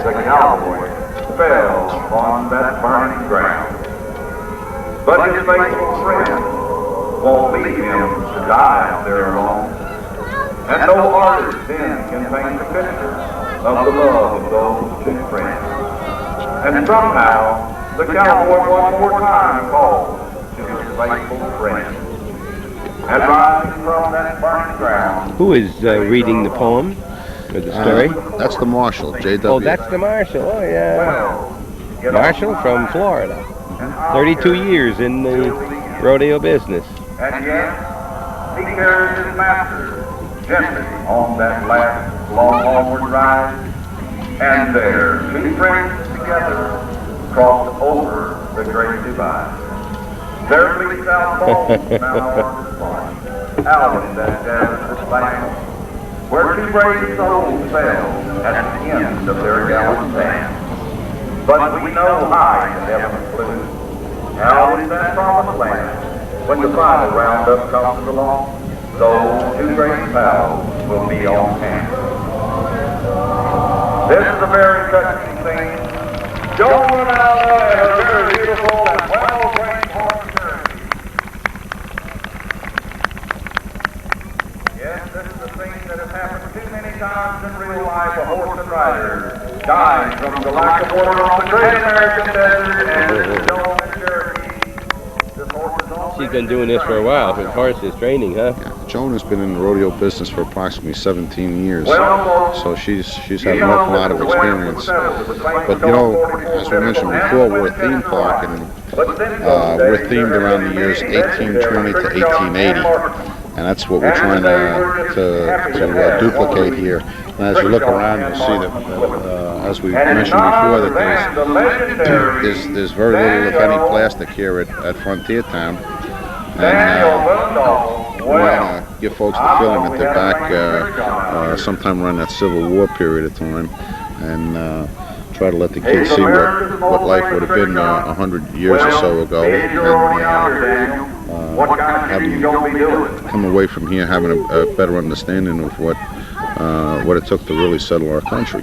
the cowboy fell upon that burning ground. But his faithful friend won't leave him to die out there alone. And no artist then can paint the picture of the love of those two friends. And somehow, the cowboy one more time called to his faithful friend. And rising from that burning ground. Who is reading the poem or the story? That's the marshal, J.W. Oh, that's the marshal. Oh, yeah. Marshal from Florida. 32 years in the rodeo business. And yet, he carries his master gently on that last long homeward ride. And there, two friends together cross over the great divide. There bleeds out bones now on the spot, out in that desolate land, where two brave souls fell at the end of their gallant stand. But we know high in heaven's blue, out in that promised land, when the final roundup comes along, those two great pals will be on hand. This is a very touching scene. Joan Ronaldo and her very beautiful and well-trained horse. Yes, this is a thing that has happened too many times in real life. A horse and rider dying from the lack of water on the great American desert, and this is Joan and Cherokee. This horse is on. She's been doing this for a while. His horse is training, huh? Yeah, Joan has been in the rodeo business for approximately 17 years, so she's had an awful lot of experience. But you know, as we mentioned before, we're a theme park, and we're themed around the years 1820 to 1880. And that's what we're trying to duplicate here. And as you look around, you'll see that as we mentioned before, that there's very little, if any, plastic here at Frontier Town. And we want to give folks the feeling that they're back sometime around that Civil War period of time, and try to let the kids see what life would have been 100 years or so ago, and have them come away from here having a better understanding of what it took to really settle our country.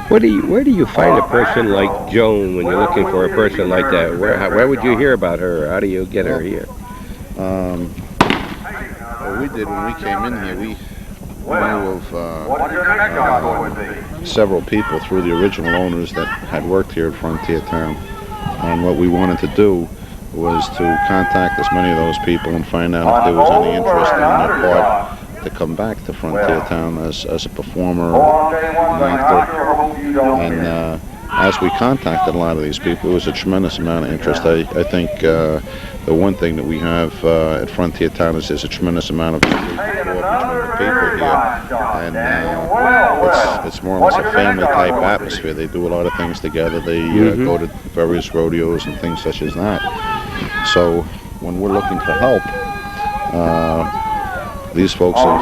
Where do you find a person like Joan when you're looking for a person like that? Where would you hear about her? How do you get her here? What we did when we came in here, we knew of several people through the original owners that had worked here at Frontier Town, and what we wanted to do was to contact as many of those people and find out if there was any interest on their part to come back to Frontier Town as a performer or an actor. And as we contacted a lot of these people, there was a tremendous amount of interest. I think the one thing that we have at Frontier Town is there's a tremendous amount of support between the people here, and it's more or less a family type atmosphere. They do a lot of things together. They go to various rodeos and things such as that. So when we're looking for help, these folks have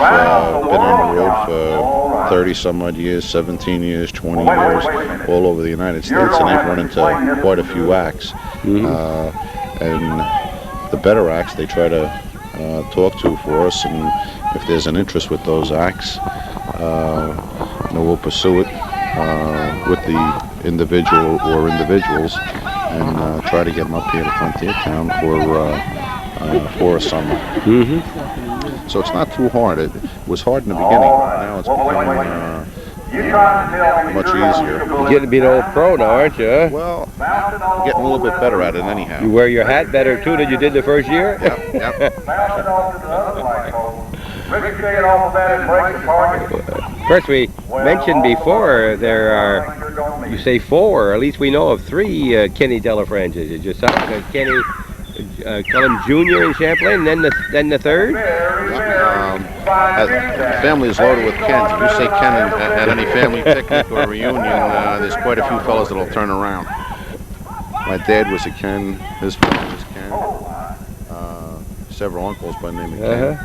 been on the road for 30 some odd years, 17 years, 20 years, all over the United States, and they've run into quite a few acts. And the better acts they try to talk to for us, and if there's an interest with those acts, we'll pursue it with the individual or individuals, and try to get them up here to Frontier Town for a summer. So it's not too hard. It was hard in the beginning. Now it's becoming much easier. You're getting to be an old pro now, aren't you? Well, getting a little bit better at it anyhow. You wear your hat better too than you did the first year? Yep. Of course, we mentioned before there are, you say 4, or at least we know of 3 Kenny Delafrances. It's yourself, Kenny Cullen Jr. in Champlain, and then the third? The family is loaded with Kens. If you say Ken at any family picnic or reunion, there's quite a few fellas that'll turn around. My dad was a Ken, his father was Ken, several uncles by the name of Ken.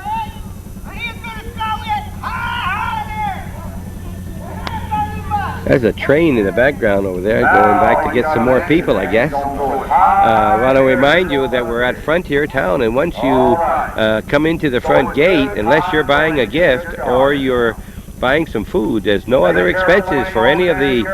There's a train in the background over there going back to get some more people, I guess. I want to remind you that we're at Frontier Town, and once you come into the front gate, unless you're buying a gift or you're buying some food, there's no other expenses for any of the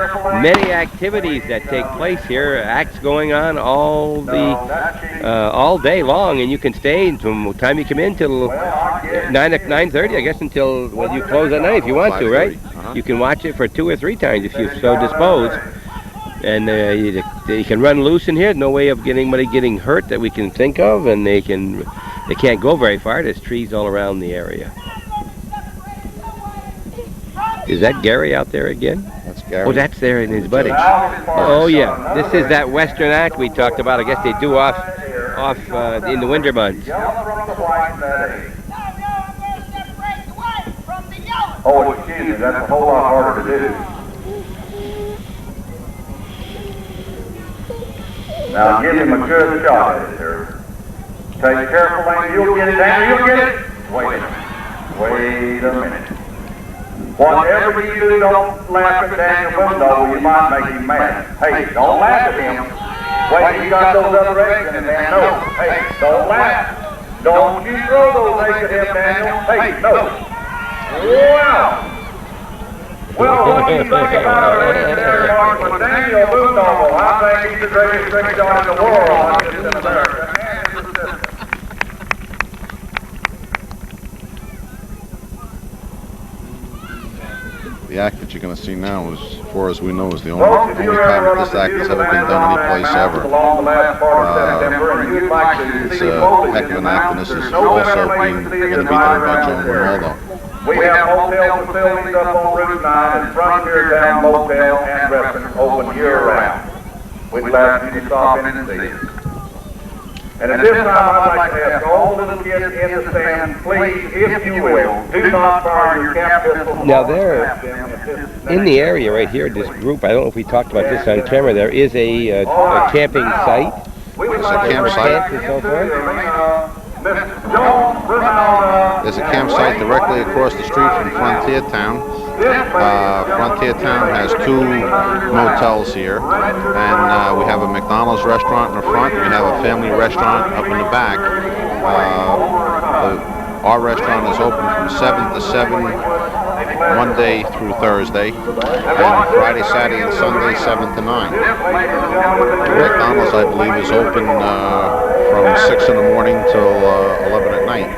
many activities that take place here. Acts going on all day long, and you can stay from the time you come in till 9:30, I guess, until when you close at night if you want to, right? You can watch it for 2 or 3 times if you so dispose. And you can run loose in here. No way of anybody getting hurt that we can think of, and they can't go very far. There's trees all around the area. Is that Gary out there again? That's Gary. Oh, that's there in his buddy. Oh yeah, this is that Western act we talked about. I guess they do off in the winter months. Oh, excuse me, that's a whole lot harder to do. Now give him a good shot at it, sir. Take careful aim. You'll get it, Daniel. You'll get it. Wait a minute. Wait a minute. Whatever you do, don't laugh at Daniel Boondoggle. You might make him mad. Hey, don't laugh at him. Wait, you got those other eggs in it, Dan. No. Hey, don't laugh. Don't you throw those eggs at him, Daniel. Hey, no. Well, what do you think about our legendary marksman, Daniel Boondoggle? I think he's the greatest trick shot in the world, not just in America. The act that you're going to see now, as far as we know, is the only time that this act has ever been done anyplace ever. It's a heck of an act, and this is also going to be done by Joan Ronaldo. We have hotel facilities up on Route 9 and Frontier Town Motel and Restaurant open year-round. We'd like you to stop in and see us. And at this time, I'd like to ask all the little kids in the stand, please, if you will, do not fire your cap pistols. Now there, in the area right here, this group, I don't know if we talked about this on camera, there is a camping site. There's a campsite. And so forth. There's a campsite directly across the street from Frontier Town. Frontier Town has 2 motels here, and we have a McDonald's restaurant in the front. We have a family restaurant up in the back. Our restaurant is open from 7 to 7 Monday through Thursday, and Friday, Saturday, and Sunday 7 to 9. McDonald's, I believe, is open from 6 in the morning till 11 at night.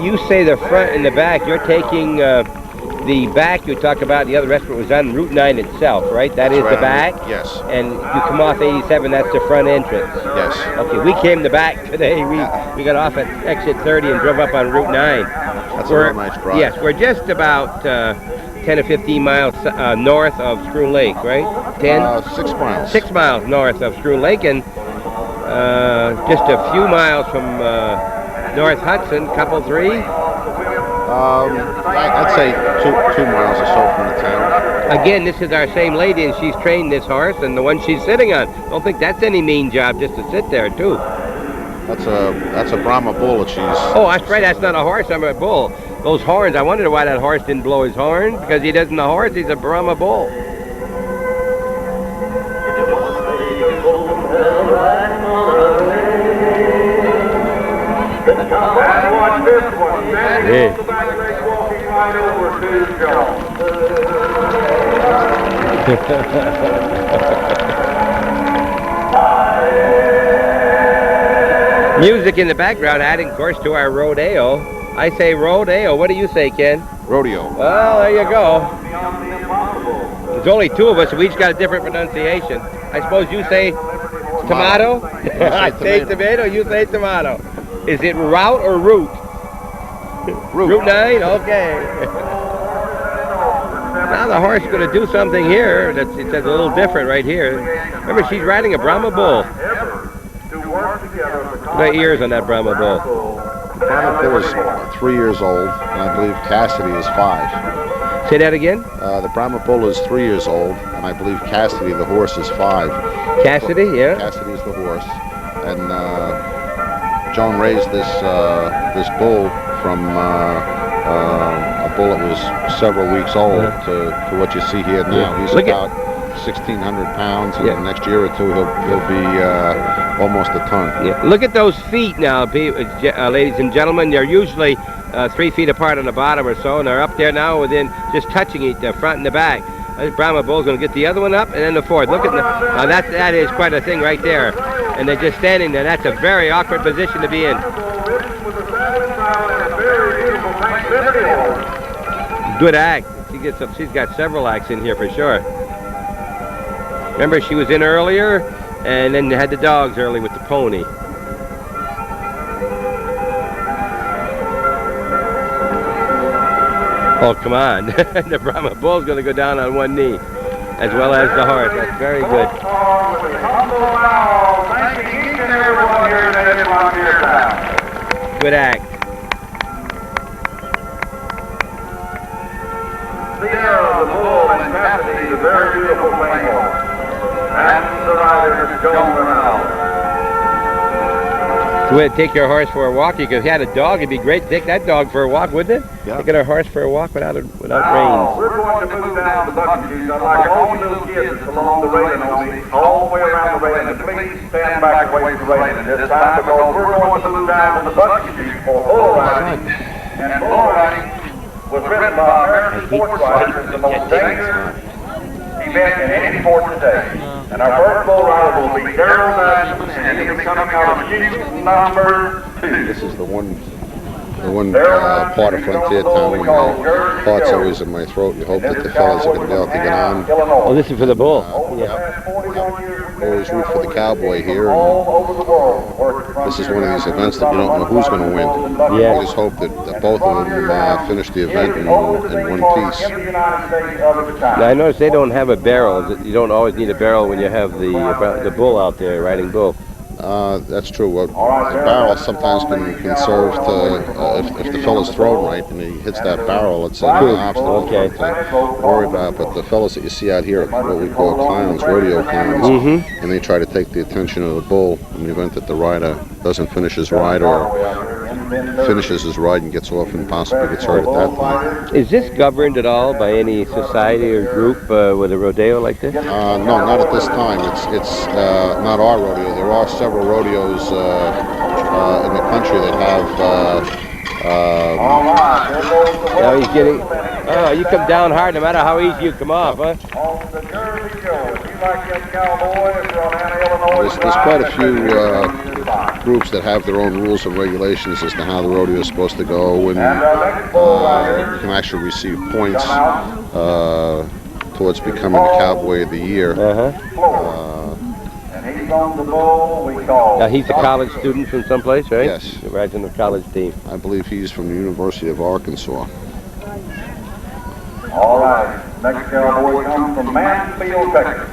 You say the front and the back. You're taking the back you talk about. The other restaurant was on Route 9 itself, right? That's the back? Yes. And you come off 87, that's the front entrance? Yes. Okay, we came the back today. We got off at exit 30 and drove up on Route 9. That's a real nice drive. Yes, we're just about 10 or 15 miles north of Screw Lake, right? 10? 6 miles. 6 miles north of Screw Lake, and just a few miles from North Hudson, couple 3. I'd say 2 miles or so from the town. Again, this is our same lady, and she's trained this horse, and the one she's sitting on. Don't think that's any mean job just to sit there, too. That's a Brahma bull that she's... Oh, that's right. That's not a horse. I'm a bull. Those horns. I wondered why that horse didn't blow his horn, because he isn't a horse. He's a Brahma bull. And watch this one. Standing on the back leg, walking right over to Jones. Music in the background, adding, of course, to our rodeo. I say rodeo. What do you say, Ken? Rodeo. Well, there you go. There's only 2 of us, so we each got a different pronunciation. I suppose you say tomato? I say tomato, you say tomato. Is it route or route? Route 9? Okay. Now the horse is going to do something here that's a little different right here. Remember, she's riding a Brahma bull. The ears on that Brahma bull. The Brahma bull is 3 years old, and I believe Cassidy is 5. Say that again? The Brahma bull is 3 years old, and I believe Cassidy, the horse, is 5. Cassidy, yeah? Cassidy is the horse, and Joan raised this bull from a bull that was several weeks old to what you see here now. He's about 1,600 pounds, and next year or 2 he'll be almost a ton. Yeah. Look at those feet now, ladies and gentlemen. They're usually 3 feet apart on the bottom or so, and they're up there now within just touching each, the front and the back. This Brahma bull's going to get the other one up, and then the fourth. Look at now that is quite a thing right there. And they're just standing there. That's a very awkward position to be in. Good act. She's got several acts in here for sure. Remember, she was in earlier, and then had the dogs early with the pony. Oh, come on. The Brahma bull's going to go down on one knee, as well as the horse. That's very good. Good act. Sierra, the bull, and Cassidy, the very beautiful plain horse. And the rider is Joan Bernal. So we'd take your horse for a walk. You could, if you had a dog, it'd be great to take that dog for a walk, wouldn't it? Yeah. Taking our horse for a walk without reins. We're going to move down the bucket chute. I'd like all you little kids along the railing on me, all the way around the railing, to please stand back away from the railing this time, because we're going to move down to the bucket chute for bull riding. And bull riding was written by American sports writers as the most dangerous event in any sport today. And our first bull rider will be Darrell Madison, and he'll be coming out of chute number 2. This is the one part of Frontier Town when my heart's always in my throat. You hope that the fellas are going to be able to get on. Oh, this is for the bull. Always root for the cowboy here. And this is one of these events that you don't know who's going to win. Yeah. You just hope that both of them finish the event in one piece. Now, I noticed they don't have a barrel. You don't always need a barrel when you have the bull out there, riding bull. That's true. Well, the barrel sometimes can serve to, if the fellow's thrown right and he hits that barrel, it's an obstacle to worry about. But the fellows that you see out here are what we call clowns, rodeo clowns, and they try to take the attention of the bull in the event that the rider doesn't finish his ride or finishes his ride and gets off and possibly gets hurt at that time. Is this governed at all by any society or group with a rodeo like this? No, not at this time. It's not our rodeo. There are several rodeos in the country that have. Now he's getting. Oh, you come down hard no matter how easy you come off, huh? There's quite a few groups that have their own rules and regulations as to how the rodeo is supposed to go, and you can actually receive points towards becoming the Cowboy of the Year. Now he's a college student from someplace, right? Yes. He rides in the college team. I believe he's from the University of Arkansas. All right, next cowboy comes from Mansfield, Texas.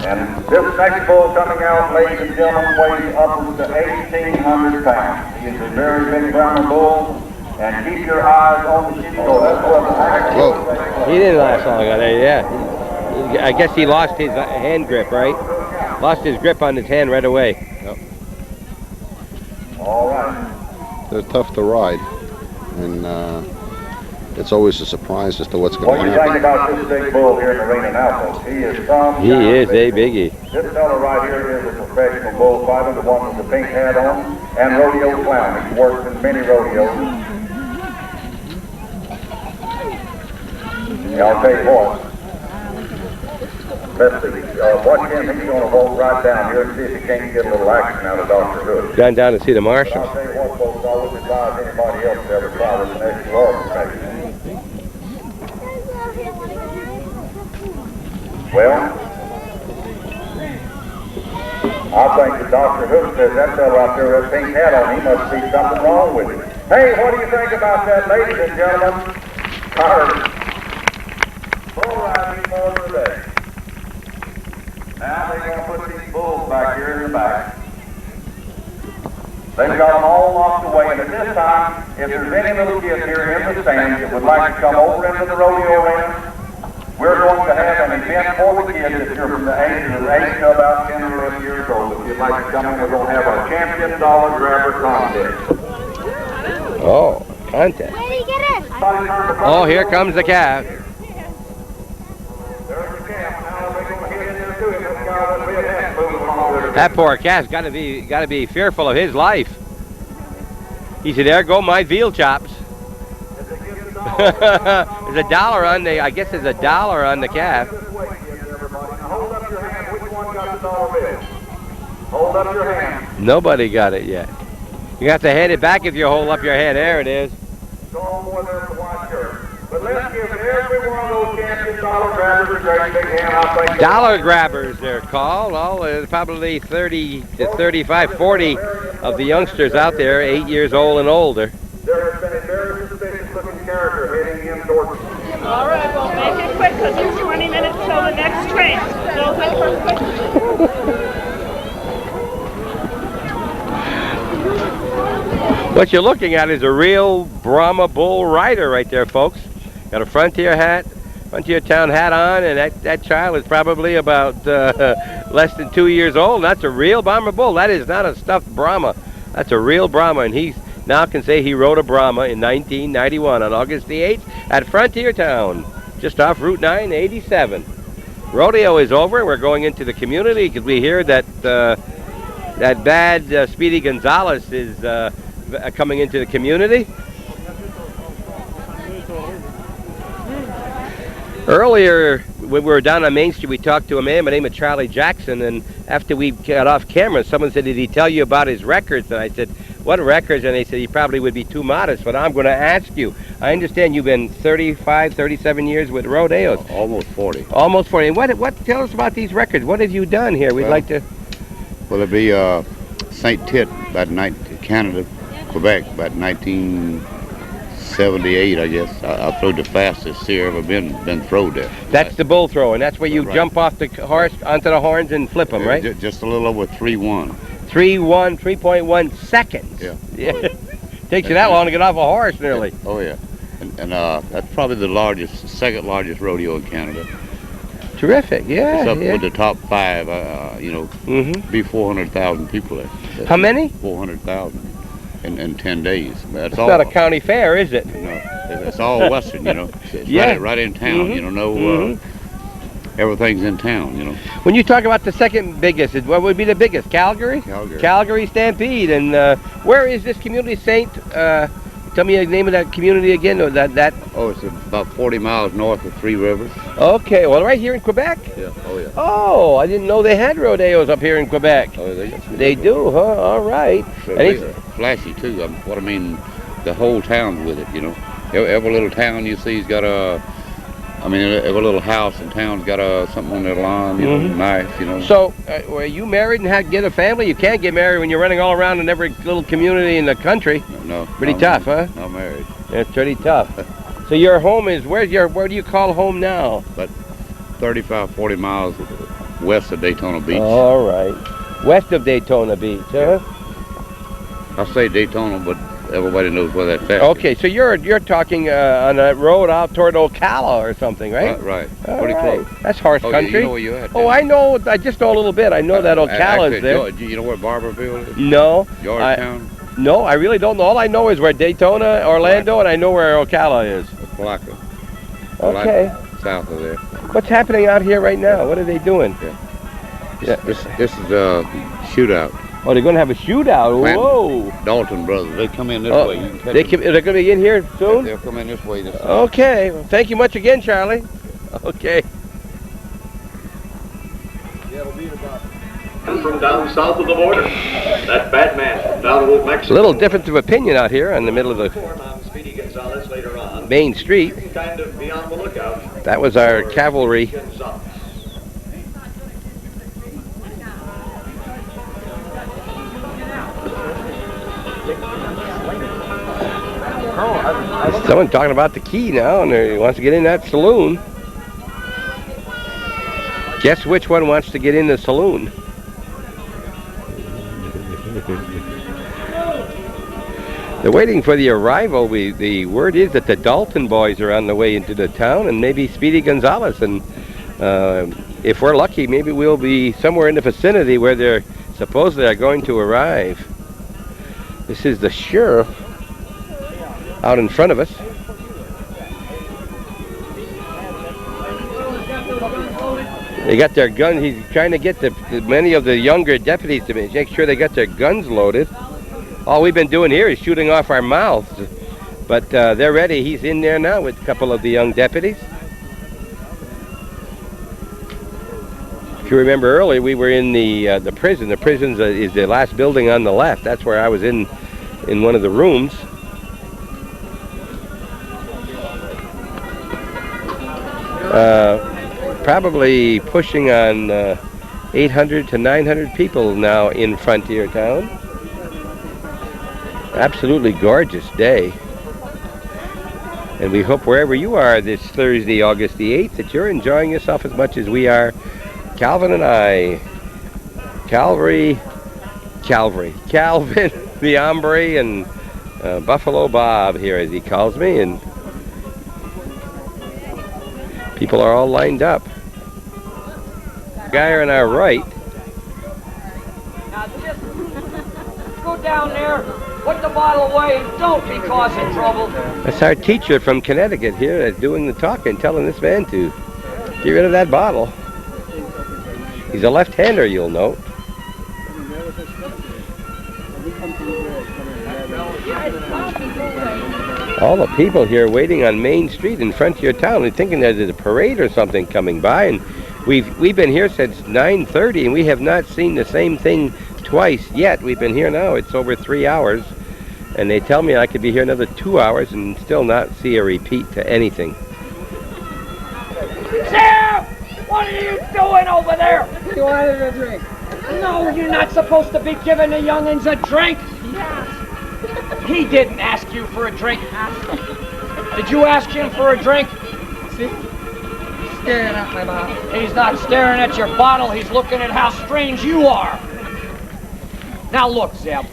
And this next bull coming out, ladies and gentlemen, weighs upwards to 1,800 pounds. He is a very big brown bull, and keep your eyes on the sheep. He didn't last long on it, yeah. I guess he lost his hand grip, right? Lost his grip on his hand right away. Yep. All right. They're tough to ride, and it's always a surprise as to what's going to happen. What do you think about this big bull here in the arena now, folks? He is some. He is a biggie. This fellow right here is a professional bullfighter, the one with the pink hat on, and rodeo clown. He's worked in many rodeos. Yeah, I'll tell you what. Let's see. Watch him. He's going to walk right down here and see if he can't get a little action out of Dr. Hood. Gone down to see the marshal. I'll tell you what, folks. I wouldn't advise anybody else to ever try this next organization. Well, I think that Dr. Hood says that fellow out there with that pink hat on, he must see something wrong with him. Hey, what do you think about that, ladies and gentlemen? Bull riding for the day. Now they're going to put these bulls back here in the back. They've got them all locked away, and at this time, if there's any little kids here in the stands that would like to come over into the rodeo arena, we're going to have an event for the kids if you're from the ages of 8 to about 10 or 11 years old. If you'd like to come in, we're going to have our champion dollar grabber contest. Oh, contest. Where do you get in? Oh, here comes the calf. There's the calf. Now they're going to get in there too. This guy would be a half moving along there. That poor calf's got to be fearful of his life. He said, "There go my veal chops." There's a dollar on the. I guess there's a dollar on the calf. Hold up your hand. Which one got the dollar bill? Hold up your hand. Nobody got it yet. You have to hand it back if you hold up your hand. There it is. Go on more there to watch her. But let's give every one of those champion dollar grabbers a great big hand. I think Dollar grabbers, they're called. All probably 30 to 35, 40 of the youngsters out there, 8 years old and older. There has been a very suspicious-looking character heading in towards. All right, well, make it quick because it's 20 minutes till the next train. So wait for quick. What you're looking at is a real Brahma bull rider right there, folks. Got a Frontier Town hat on, and that child is probably about less than 2 years old. And that's a real Brahma bull. That is not a stuffed Brahma. That's a real Brahma, and he now can say he rode a Brahma in 1991 on August the 8th at Frontier Town, just off Route 987. Rodeo is over. We're going into the community because we hear that that bad Speedy Gonzalez is coming into the community. Earlier, when we were down on Main Street, we talked to a man by the name of Charlie Jackson, and after we got off camera, someone said, "Did he tell you about his records?" And I said, "What records?" And they said, "He probably would be too modest, but I'm going to ask you. I understand you've been 35, 37 years with rodeos." Almost 40. Almost 40. What? Tell us about these records. What have you done here? We'd like to... Well, it'd be St. Tite, Canada, Quebec, about 19 78, I guess. I threw the fastest here ever been throwed there. That's the bull throw, and that's where you Right. jump off the horse onto the horns and flip them, right? Just a little over 3-1. 3.1 seconds. Yeah. Yeah. Takes you that long to get off a horse, nearly. Oh yeah. And that's probably the second largest rodeo in Canada. Terrific, yeah. It's up yeah. with the top 5, be 400,000 people there. How many? 400,000 in 10 days. That's It's all. not a county fair, is it? No, it's all Western, It's Yeah. right in town, everything's in town, When you talk about the second biggest, what would be the biggest? Calgary? Calgary. Stampede. And where is this community, Saint? Tell me the name of that community again. Or that. Oh, it's about 40 miles north of Three Rivers. Okay, well, right here in Quebec? Yeah, oh yeah. Oh, I didn't know they had rodeos up here in Quebec. Oh, They do, huh? All right. Flashy too. The whole town's with it, Every little town you see's got every little house in town's got something on their lawn, nice, So, were you married and get a family? You can't get married when you're running all around in every little community in the country. No. Pretty tough, huh? Not married. It's pretty tough. So your home is, where do you call home now? About 35, 40 miles west of Daytona Beach. All right. West of Daytona Beach, huh? I say Daytona, but everybody knows where that's at. Okay, so you're talking on a road out toward Ocala or something, right? Right. All Pretty right. close. That's horse country. You know where you're at. Oh, I know. I just know a little bit. I know that Ocala is there. You know where Barberville is? No. Georgetown? No, I really don't know. All I know is where Daytona, Orlando, and I know where Ocala is. Palaca. Okay. South of there. What's happening out here right now? What are they doing? This is a shootout. Oh, they're going to have a shootout. Whoa. Dalton brothers. They come in this way. You can They're going to be in here soon? They'll come in this way. Okay. Well, thank you much again, Charlie. Okay. From down south of the border. That bad man from down in Mexico. A little difference of opinion out here in the middle of the Speedy Gonzalez later on. main street. Kind of be on the lookout. That was our cavalry. Someone talking about the key now, and he wants to get in that saloon. Guess which one wants to get in the saloon? They're waiting for the arrival. The word is that the Dalton boys are on the way into the town, and maybe Speedy Gonzalez. And if we're lucky, maybe we'll be somewhere in the vicinity where they're supposedly are going to arrive. This is the sheriff out in front of us. They got their guns. He's trying to get many of the younger deputies to make sure they got their guns loaded. All we've been doing here is shooting off our mouths. But they're ready. He's in there now with a couple of the young deputies. If you remember earlier, we were in the prison. The prison is the last building on the left. That's where I was in one of the rooms. Probably pushing on 800 to 900 people now in Frontier Town. Absolutely gorgeous day. And we hope wherever you are this Thursday, August the 8th, that you're enjoying yourself as much as we are. Calvin and I. Calvin, the hombre, and Buffalo Bob here, as he calls me, and people are all lined up. Guy on our right. Now just go down there, put the bottle away, and don't be causing trouble. That's our teacher from Connecticut here that's doing the talking, telling this man to get rid of that bottle. He's a left-hander, you'll note. All the people here waiting on Main Street in Frontier Town, they're thinking there's a parade or something coming by, and we've been here since 9:30, and we have not seen the same thing twice yet. We've been here now, it's over 3 hours, and they tell me I could be here another 2 hours and still not see a repeat to anything. Sam! What are you doing over there? You wanted a drink. No, you're not supposed to be giving the youngins a drink. Yes. He didn't ask you for a drink. Did you ask him for a drink? Staring at my bottle. He's not staring at your bottle. He's looking at how strange you are. Now look, Zeb.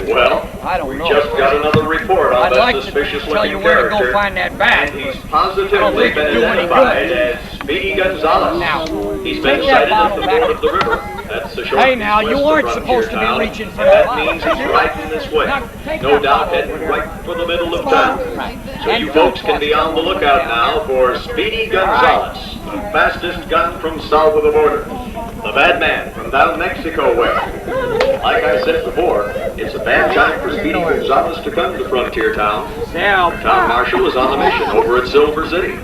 Well, I don't we know. just got another report on I'd that like to suspicious tell looking you where to character. go find that bag. And he's I don't positively think been it'd do any identified good. as Speedy Gonzalez. Now, He's been take that sighted at bottle the back. board of the river. That's the short Hey, now, east you west weren't of supposed to be Frontier reaching Town, for and that that means bottle. he's riding this way. Now, take No that doubt bottle heading over right there. for the middle of town. So And you folks can be on the lookout now for Speedy Gonzalez, the fastest gun from south of the border. The bad man from down Mexico way. Like I said before, it's a bad time for Speedy Gonzalez to come to Frontier Town. Now, Town Marshal is on a mission over at Silver City.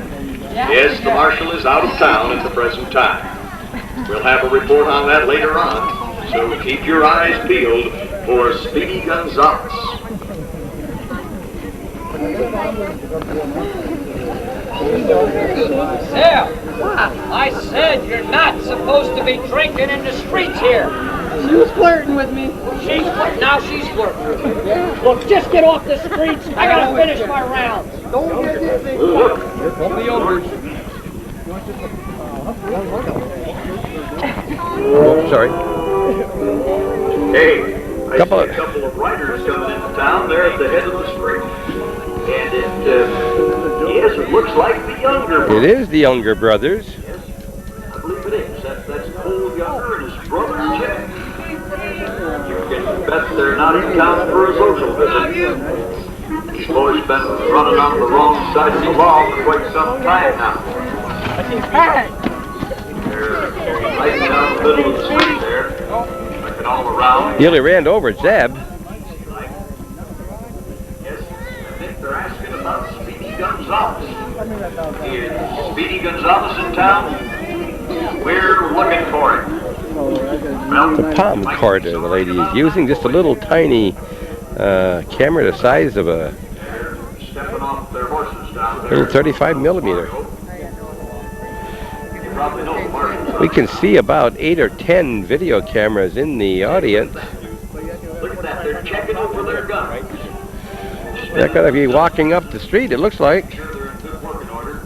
Yes, the Marshal is out of town at the present time. We'll have a report on that later on, so keep your eyes peeled for Speedy Gonzalez. Zeb, I said you're not supposed to be drinking in the streets here. She was flirting with me. Now she's flirting with you. Look, just get off the streets. I gotta finish my rounds. Don't get this thing. Don't be over. Sorry. Hey, I Couple see of- a couple of riders coming into town there at the head of the street. And yes, it looks like the younger It is the Younger brothers. I believe it is. That's Cole Younger and his brother Jim. You can bet they're not in town for a social visit. These boys been running on the wrong side of the law for quite some time now. Hey! They're right down the middle of the street there, looking all around. He only ran over Zeb. Yes, I think they're asking about Speedy Gonzalez. Is Speedy Gonzalez in town? We're looking for him. Well, The palm recorder the lady is using, just a little tiny camera the size of a stepping off their horses down there. little 35 millimeter. You probably know the Marshals. We can see about 8 or 10 video cameras in the audience. Look at that, they're checking over their guns. They're going to be walking up the street, it looks like. Sure they're in good working order.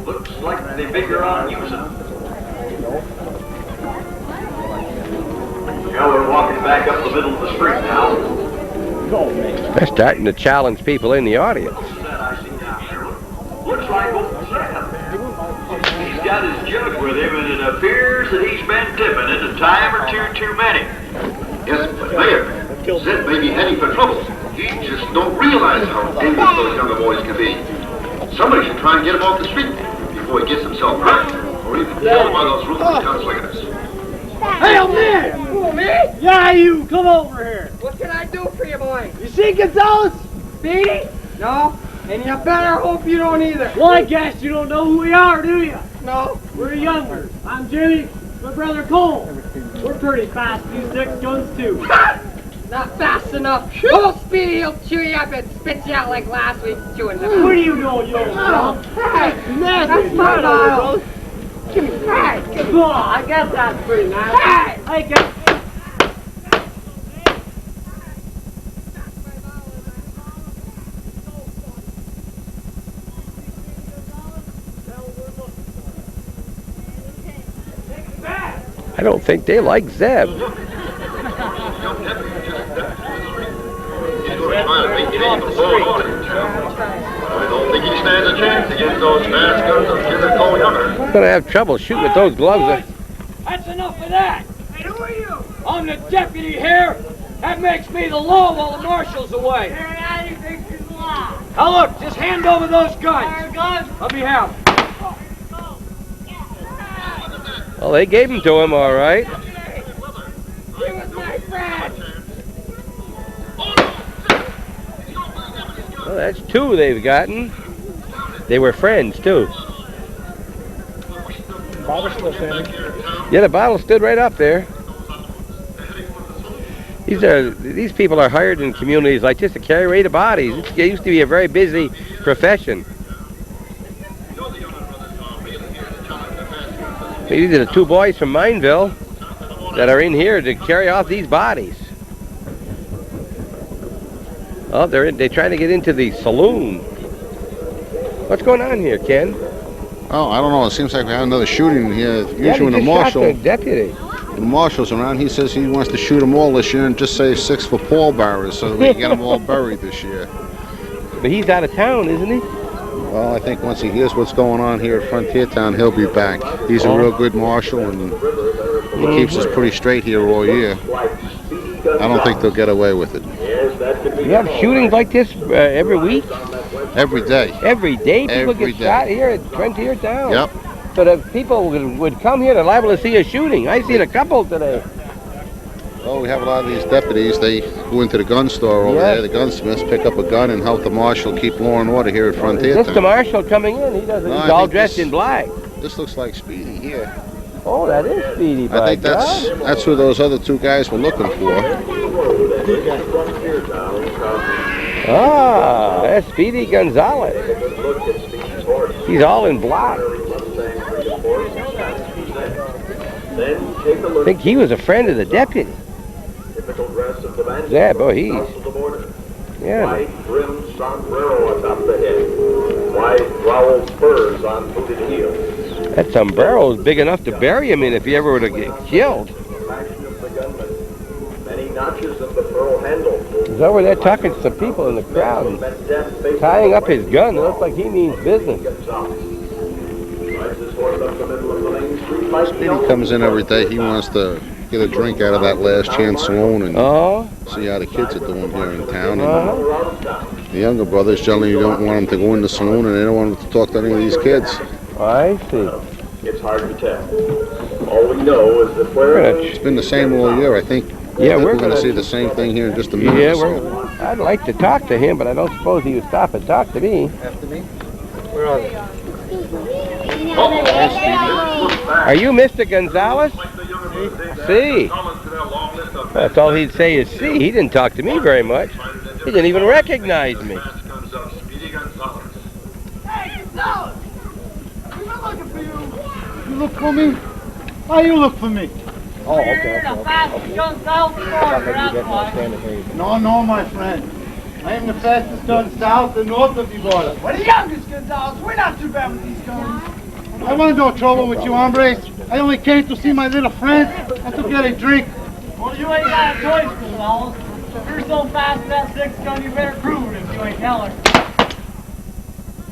Looks like they figure on using them. Yeah, we're walking back up the middle of the street now. They're starting to challenge people in the audience. Looks like old Sam. He's got his jug with him, and it appears that he's been tipping it a time or two too many. Yes, but Mayor, Zed may be heading for trouble. He just don't realize how dangerous those younger boys can be. Somebody should try and get him off the street before he gets himself hurt, or even killed by those ruthless gunslingers. Hey, old man! Who, me? Yeah, you! Come over here. What can I do for you, boy? You see Gonzalez? Speedy? No. And you better hope you don't either. Well, I guess you don't know who we are, do you? No. We're Youngers. I'm Jimmy. My brother Cole. We're pretty fast. Use 6 guns, too. Not fast enough. Old Speedy, he'll chew you up and spit you out like last week chewing them. What do you know, you old son? Hey, that's my style. Give me that. Oh, I guess that's pretty nice. Hey! I guess. I don't think they like Zeb. He's going to try to make it into the law and order. I don't think he stands a chance against those fast guns of Jimmy Cole Younger. Going to have trouble shooting with those gloves. That's enough of that. Hey, who are you? I'm the deputy here. That makes me the law while the marshal's away. Now look, just hand over those guns. Let me have them. Well, they gave them to him, all right. He was my friend. Well, that's 2 they've gotten. They were friends, too. Bottle's still standing. Yeah, the bottle stood right up there. These people are hired in communities like this to carry away the bodies. It used to be a very busy profession. These are the 2 boys from Mineville that are in here to carry off these bodies. Oh, they're trying to get into the saloon. What's going on here, Ken? Oh, I don't know. It seems like we have another shooting here. Usually Yeah, when the just shot marshal, the deputy. when the marshal's around, he says he wants to shoot them all this year and just save 6 for pallbearers so that we can get them all buried this year. But he's out of town, isn't he? Well, I think once he hears what's going on here at Frontier Town, he'll be back. He's a real good marshal, and he keeps us pretty straight here all year. I don't think they'll get away with it. You have shootings like this every week? Every day. Every day? People Every get day. shot here at Frontier Town? Yep. So that people would come here, they're liable to see a shooting. I seen a couple today. Well, we have a lot of these deputies. They go into the gun store over there, the gunsmiths, pick up a gun and help the marshal keep law and order here at Frontier Is this Town. the marshal coming in? He doesn't. No, He's I all think dressed this- in black. This looks like Speedy here. Oh, that is Speedy, I think that's who those other 2 guys were looking for. Ah, that's Speedy Gonzalez. He's all in black. I think he was a friend of the deputy. Yeah, boy, he's... Yeah. White brimmed sombrero atop the head. White rowel spurs on booted heels. That sombrero is big enough to bury him in if he ever were to get killed. Fashion of the gunman. Many notches of the pearl handle. He's over there talking to some people in the crowd and tying up his gun. It looks like he means business. Speedy comes in every day. He wants to get a drink out of that Last Chance Saloon and see how the kids are doing here in town. And the younger brothers generally don't want them to go in the saloon, and they don't want them to talk to any of these kids. I see. It's hard to tell. All we know is that where It's been the same all year. I think Yeah, we're going to gonna- see the same thing here in just a minute. Yeah, or so. I'd like to talk to him, but I don't suppose he would stop and talk to me. After me? Where are they? Are you Mr. Gonzalez? See. That's all he'd say is see. He didn't talk to me very much. He didn't even recognize me. Hey, Gonzalez! We've been looking for you. You look for me? Why you look for me? Oh, okay. You're the fastest gun south of Florida, that's why. No, my friend. I am the fastest gun south and north of the border. We're the youngest, Gonzalez. We're not too bad with these guns. I want no trouble with you, hombres. I only came to see my little friend and to get a drink. Well, you ain't got a choice, Gonzalez. If you're so fast with that 6 gun, you better prove it if you ain't telling.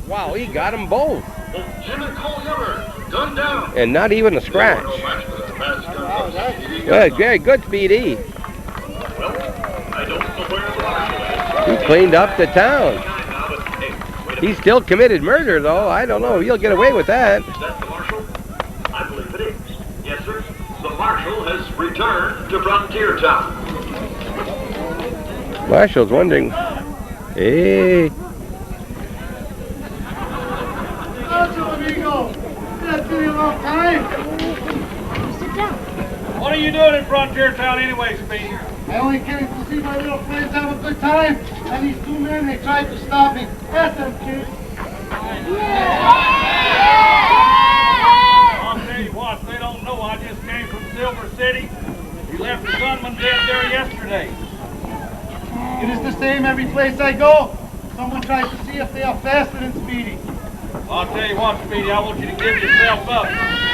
Wow, he got them both. Jim and Cole Younger, gun down. And not even a scratch. Good, Speedy. He cleaned up the town. He still committed murder, though. I don't know. He'll get away with that. Is that the marshal? I believe it is. Yes, sir. The marshal has returned to Frontier Town. Marshall's wondering. Hey. Amigo, that's been a long time. What are you doing in Frontier Town anyway, Speedy? I only came to see my little friends have a good time, and these 2 men, they tried to stop me. That's them, kids. I'll tell you what, they don't know I just came from Silver City. We left the gunman dead there yesterday. It is the same every place I go. Someone tries to see if they are faster than Speedy. I'll tell you what, Speedy, I want you to give yourself up.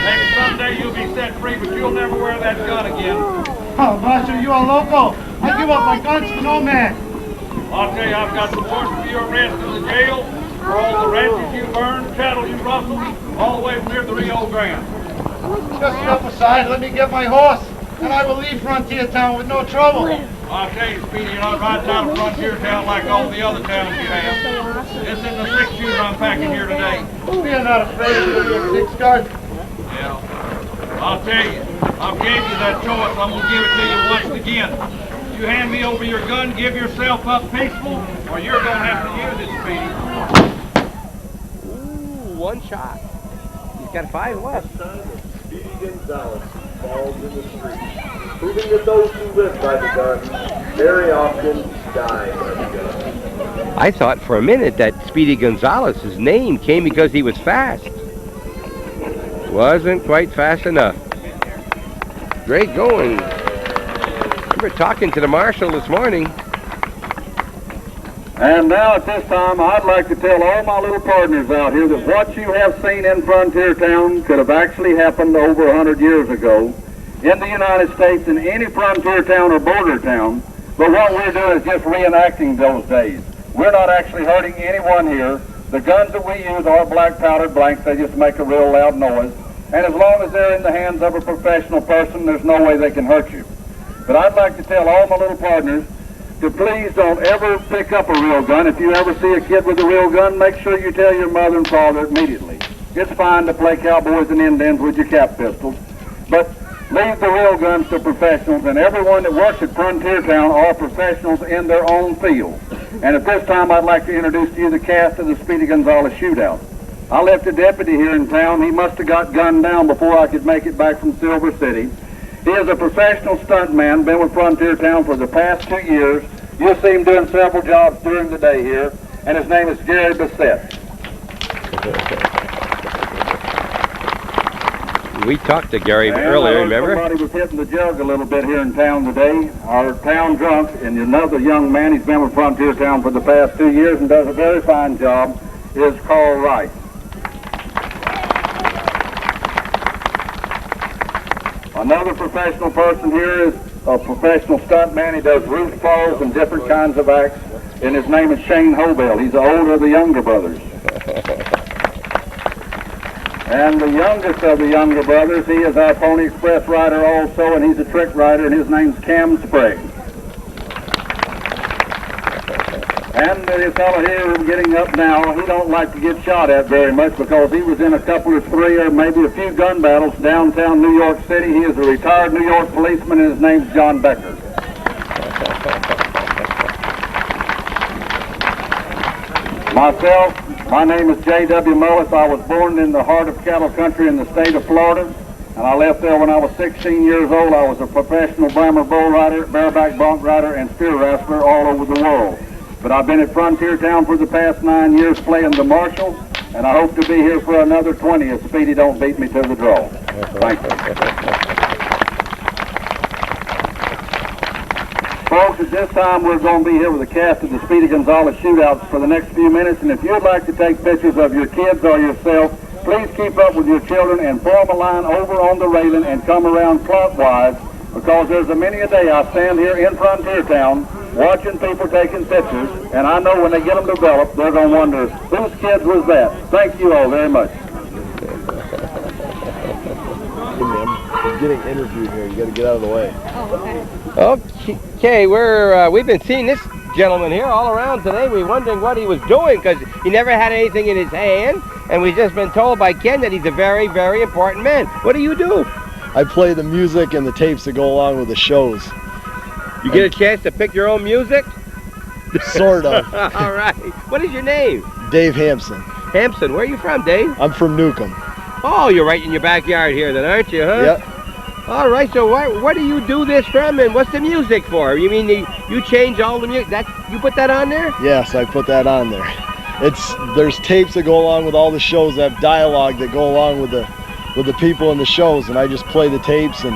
Maybe someday you'll be set free, but you'll never wear that gun again. Oh, Marshal, you are loco. I give up my guns for no man. I'll tell you, I've got the warrant for your arrest in the jail for all the ranches you burned, cattle you rustled, all the way from here to the Rio Grande. Just step aside, let me get my horse, and I will leave Frontier Town with no trouble. I'll tell you, Speedy, you're not riding out of Frontier Town like all the other towns you have. This isn't the 6-shooter I'm packing here today. We are not afraid of your 6 gun. Yeah. I'll tell you, I gave you that choice. I'm going to give it to you once again. You hand me over your gun, give yourself up peaceful, or you're going to have to use it, Speedy. Ooh, 1 shot. He's got 5 left. Speedy Gonzalez falls in the street, proving that those who live by the gun very often die by the gun. I thought for a minute that Speedy Gonzalez's name came because he was fast. Wasn't quite fast enough. Great going. Remember talking to the marshal this morning. And now at this time, I'd like to tell all my little partners out here that what you have seen in Frontier Town could have actually happened over 100 years ago in the United States in any frontier town or border town. But what we're doing is just reenacting those days. We're not actually hurting anyone here. The guns that we use are black powdered blanks. They just make a real loud noise. And as long as they're in the hands of a professional person, there's no way they can hurt you. But I'd like to tell all my little partners to please don't ever pick up a real gun. If you ever see a kid with a real gun, make sure you tell your mother and father immediately. It's fine to play cowboys and Indians with your cap pistols, but leave the real guns to professionals, and everyone that works at Frontier Town are professionals in their own field. And at this time, I'd like to introduce to you the cast of the Speedy Gonzales shootout. I left a deputy here in town. He must have got gunned down before I could make it back from Silver City. He is a professional stuntman, been with Frontier Town for the past 2 years. You'll see him doing several jobs during the day here, and his name is Jerry Bissett. We talked to Gary earlier, remember? Somebody was hitting the jug a little bit here in town today. Our town drunk, and another young man, he's been with Frontier Town for the past 2 years and does a very fine job, is Carl Rice. Another professional person here is a professional stuntman. He does roof falls and different kinds of acts, and his name is Shane Hobell. He's the older of the younger brothers. And the youngest of the younger brothers, he is our Pony Express rider also, and he's a trick rider, and his name's Cam Sprague. And this fellow here getting up now, he don't like to get shot at very much because he was in a couple or three or maybe a few gun battles downtown New York City. He is a retired New York policeman, and his name's John Becker. Myself, my name is J.W. Mullis. I was born in the heart of cattle country in the state of Florida, and I left there when I was 16 years old. I was a professional Brammer bull rider, bareback bronc rider, and steer wrestler all over the world. But I've been at Frontier Town for the past 9 years playing the marshal, and I hope to be here for another 20 if Speedy don't beat me to the draw. Thank you. Folks, at this time we're going to be here with the cast of the Speedy Gonzales shootouts for the next few minutes, and if you'd like to take pictures of your kids or yourself, please keep up with your children and form a line over on the railing and come around clockwise, because there's a many a day I stand here in Frontier Town watching people taking pictures, and I know when they get them developed, they're going to wonder, whose kids was that? Thank you all very much. I'm getting interviewed here. You got to get out of the way. Oh, okay. Okay, we've been seeing this gentleman here all around today. We're wondering what he was doing because he never had anything in his hand, and we've just been told by Ken that he's a very, very important man. What do you do? I play the music and the tapes that go along with the shows. You get a chance to pick your own music? Sort of. All right. What is your name? Dave Hampson. Hampson. Where are you from, Dave? I'm from Newcomb. Oh, you're right in your backyard here then, aren't you, huh? Yep. All right, so what do you do this from, and what's the music for? You mean you change all the music? You put that on there? Yes, I put that on there. There's tapes that go along with all the shows that have dialogue that go along with the people in the shows, and I just play the tapes, and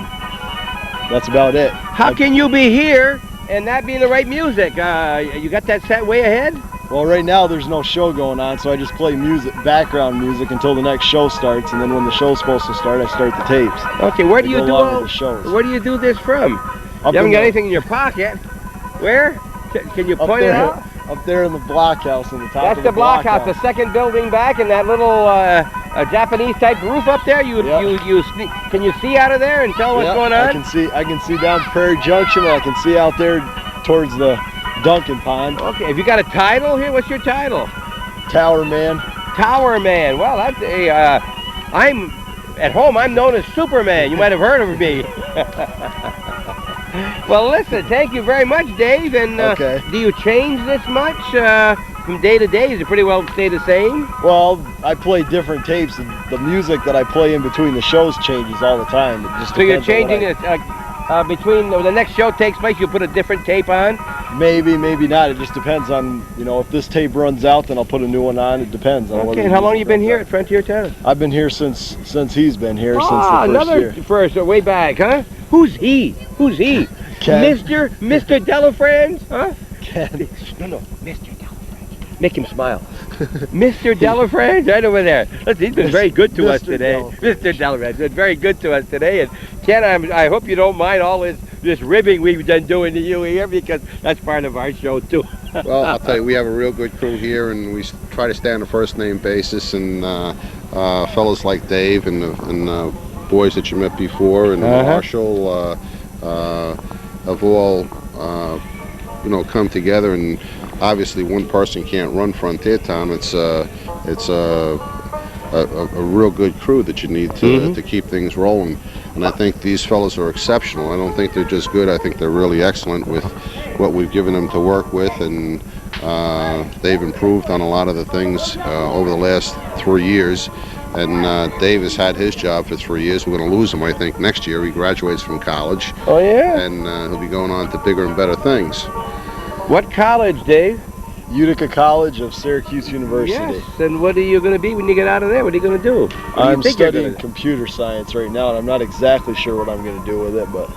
that's about it. How can you be here and that be the right music? You got that set way ahead? Well, right now there's no show going on, so I just play music, background music, until the next show starts, and then when the show's supposed to start, I start the tapes. Okay, where do you do all the shows? Where do you do this from? You haven't got anything in your pocket. Where? Can you point it out? Up there in the blockhouse on the top. That's of the blockhouse, the second building back, and that little Japanese type roof up there. Can you see out of there and tell what's going on? I can see down Prairie Junction, and I can see out there towards the Duncan Pond. Okay, have you got a title here? What's your title? Tower Man. Tower Man. Well, that's I'm at home. I'm known as Superman. You might have heard of me. Well, listen. Thank you very much, Dave. And do you change this much from day to day? Does it pretty well stay the same? Well, I play different tapes. The music that I play in between the shows changes all the time. It just so you're changing it between the next show takes place. You put a different tape on. Maybe, maybe not. It just depends on, if this tape runs out, then I'll put a new one on. It depends on Okay, and how long have you been here at Frontier Town? I've been here since he's been here, since the first another year. First, way back, huh? Who's he? Who's he? Ken. Mr. Delafrance, huh? Ken. No, Mr. Delafrance. Make him smile. Mr. Delafranche, right over there. Listen, he's been very good to us today. Mr. Delafranche, been very good to us today. And Ken, I hope you don't mind all this ribbing we've been doing to you here, because that's part of our show too. Well, I'll tell you, we have a real good crew here, and we try to stay on a first name basis. And fellows like Dave and the boys that you met before, and Marshall have all come together. And obviously, one person can't run Frontier Town. It's a real good crew that you need to keep things rolling. And I think these fellows are exceptional. I don't think they're just good. I think they're really excellent with what we've given them to work with, and they've improved on a lot of the things over the last 3 years. And Dave has had his job for 3 years. We're going to lose him, I think, next year. He graduates from college. Oh, yeah? And he'll be going on to bigger and better things. What college, Dave? Utica College of Syracuse University. Yes, and what are you going to be when you get out of there? What are you going to do? I'm studying computer science right now, and I'm not exactly sure what I'm going to do with it, but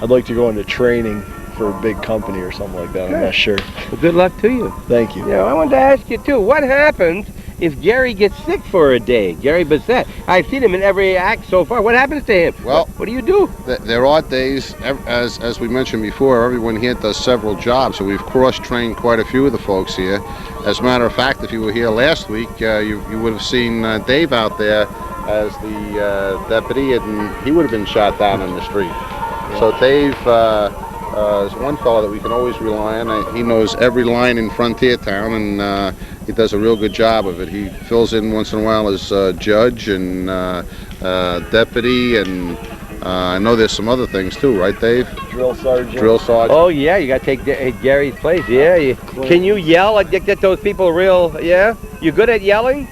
I'd like to go into training for a big company or something like that. I'm not sure. Well, good luck to you. Thank you. Yeah, I wanted to ask you, too, what happens if Gary gets sick for a day? Gary Bissett. I've seen him in every act so far. What happens to him? Well, what do you do? There are days, as we mentioned before, everyone here does several jobs, so we've cross-trained quite a few of the folks here. As a matter of fact, if you were here last week, you would have seen Dave out there as the deputy, and he would have been shot down in the street. So Dave is one fellow that we can always rely on. He knows every line in Frontier Town, and he does a real good job of it. He fills in once in a while as judge and deputy, and I know there's some other things too, right, Dave? Drill sergeant. Drill sergeant. Oh, yeah, you got to take Gary's place. Yeah, can you yell and get those people real? Yeah? You good at yelling?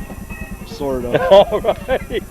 Sort of. All right.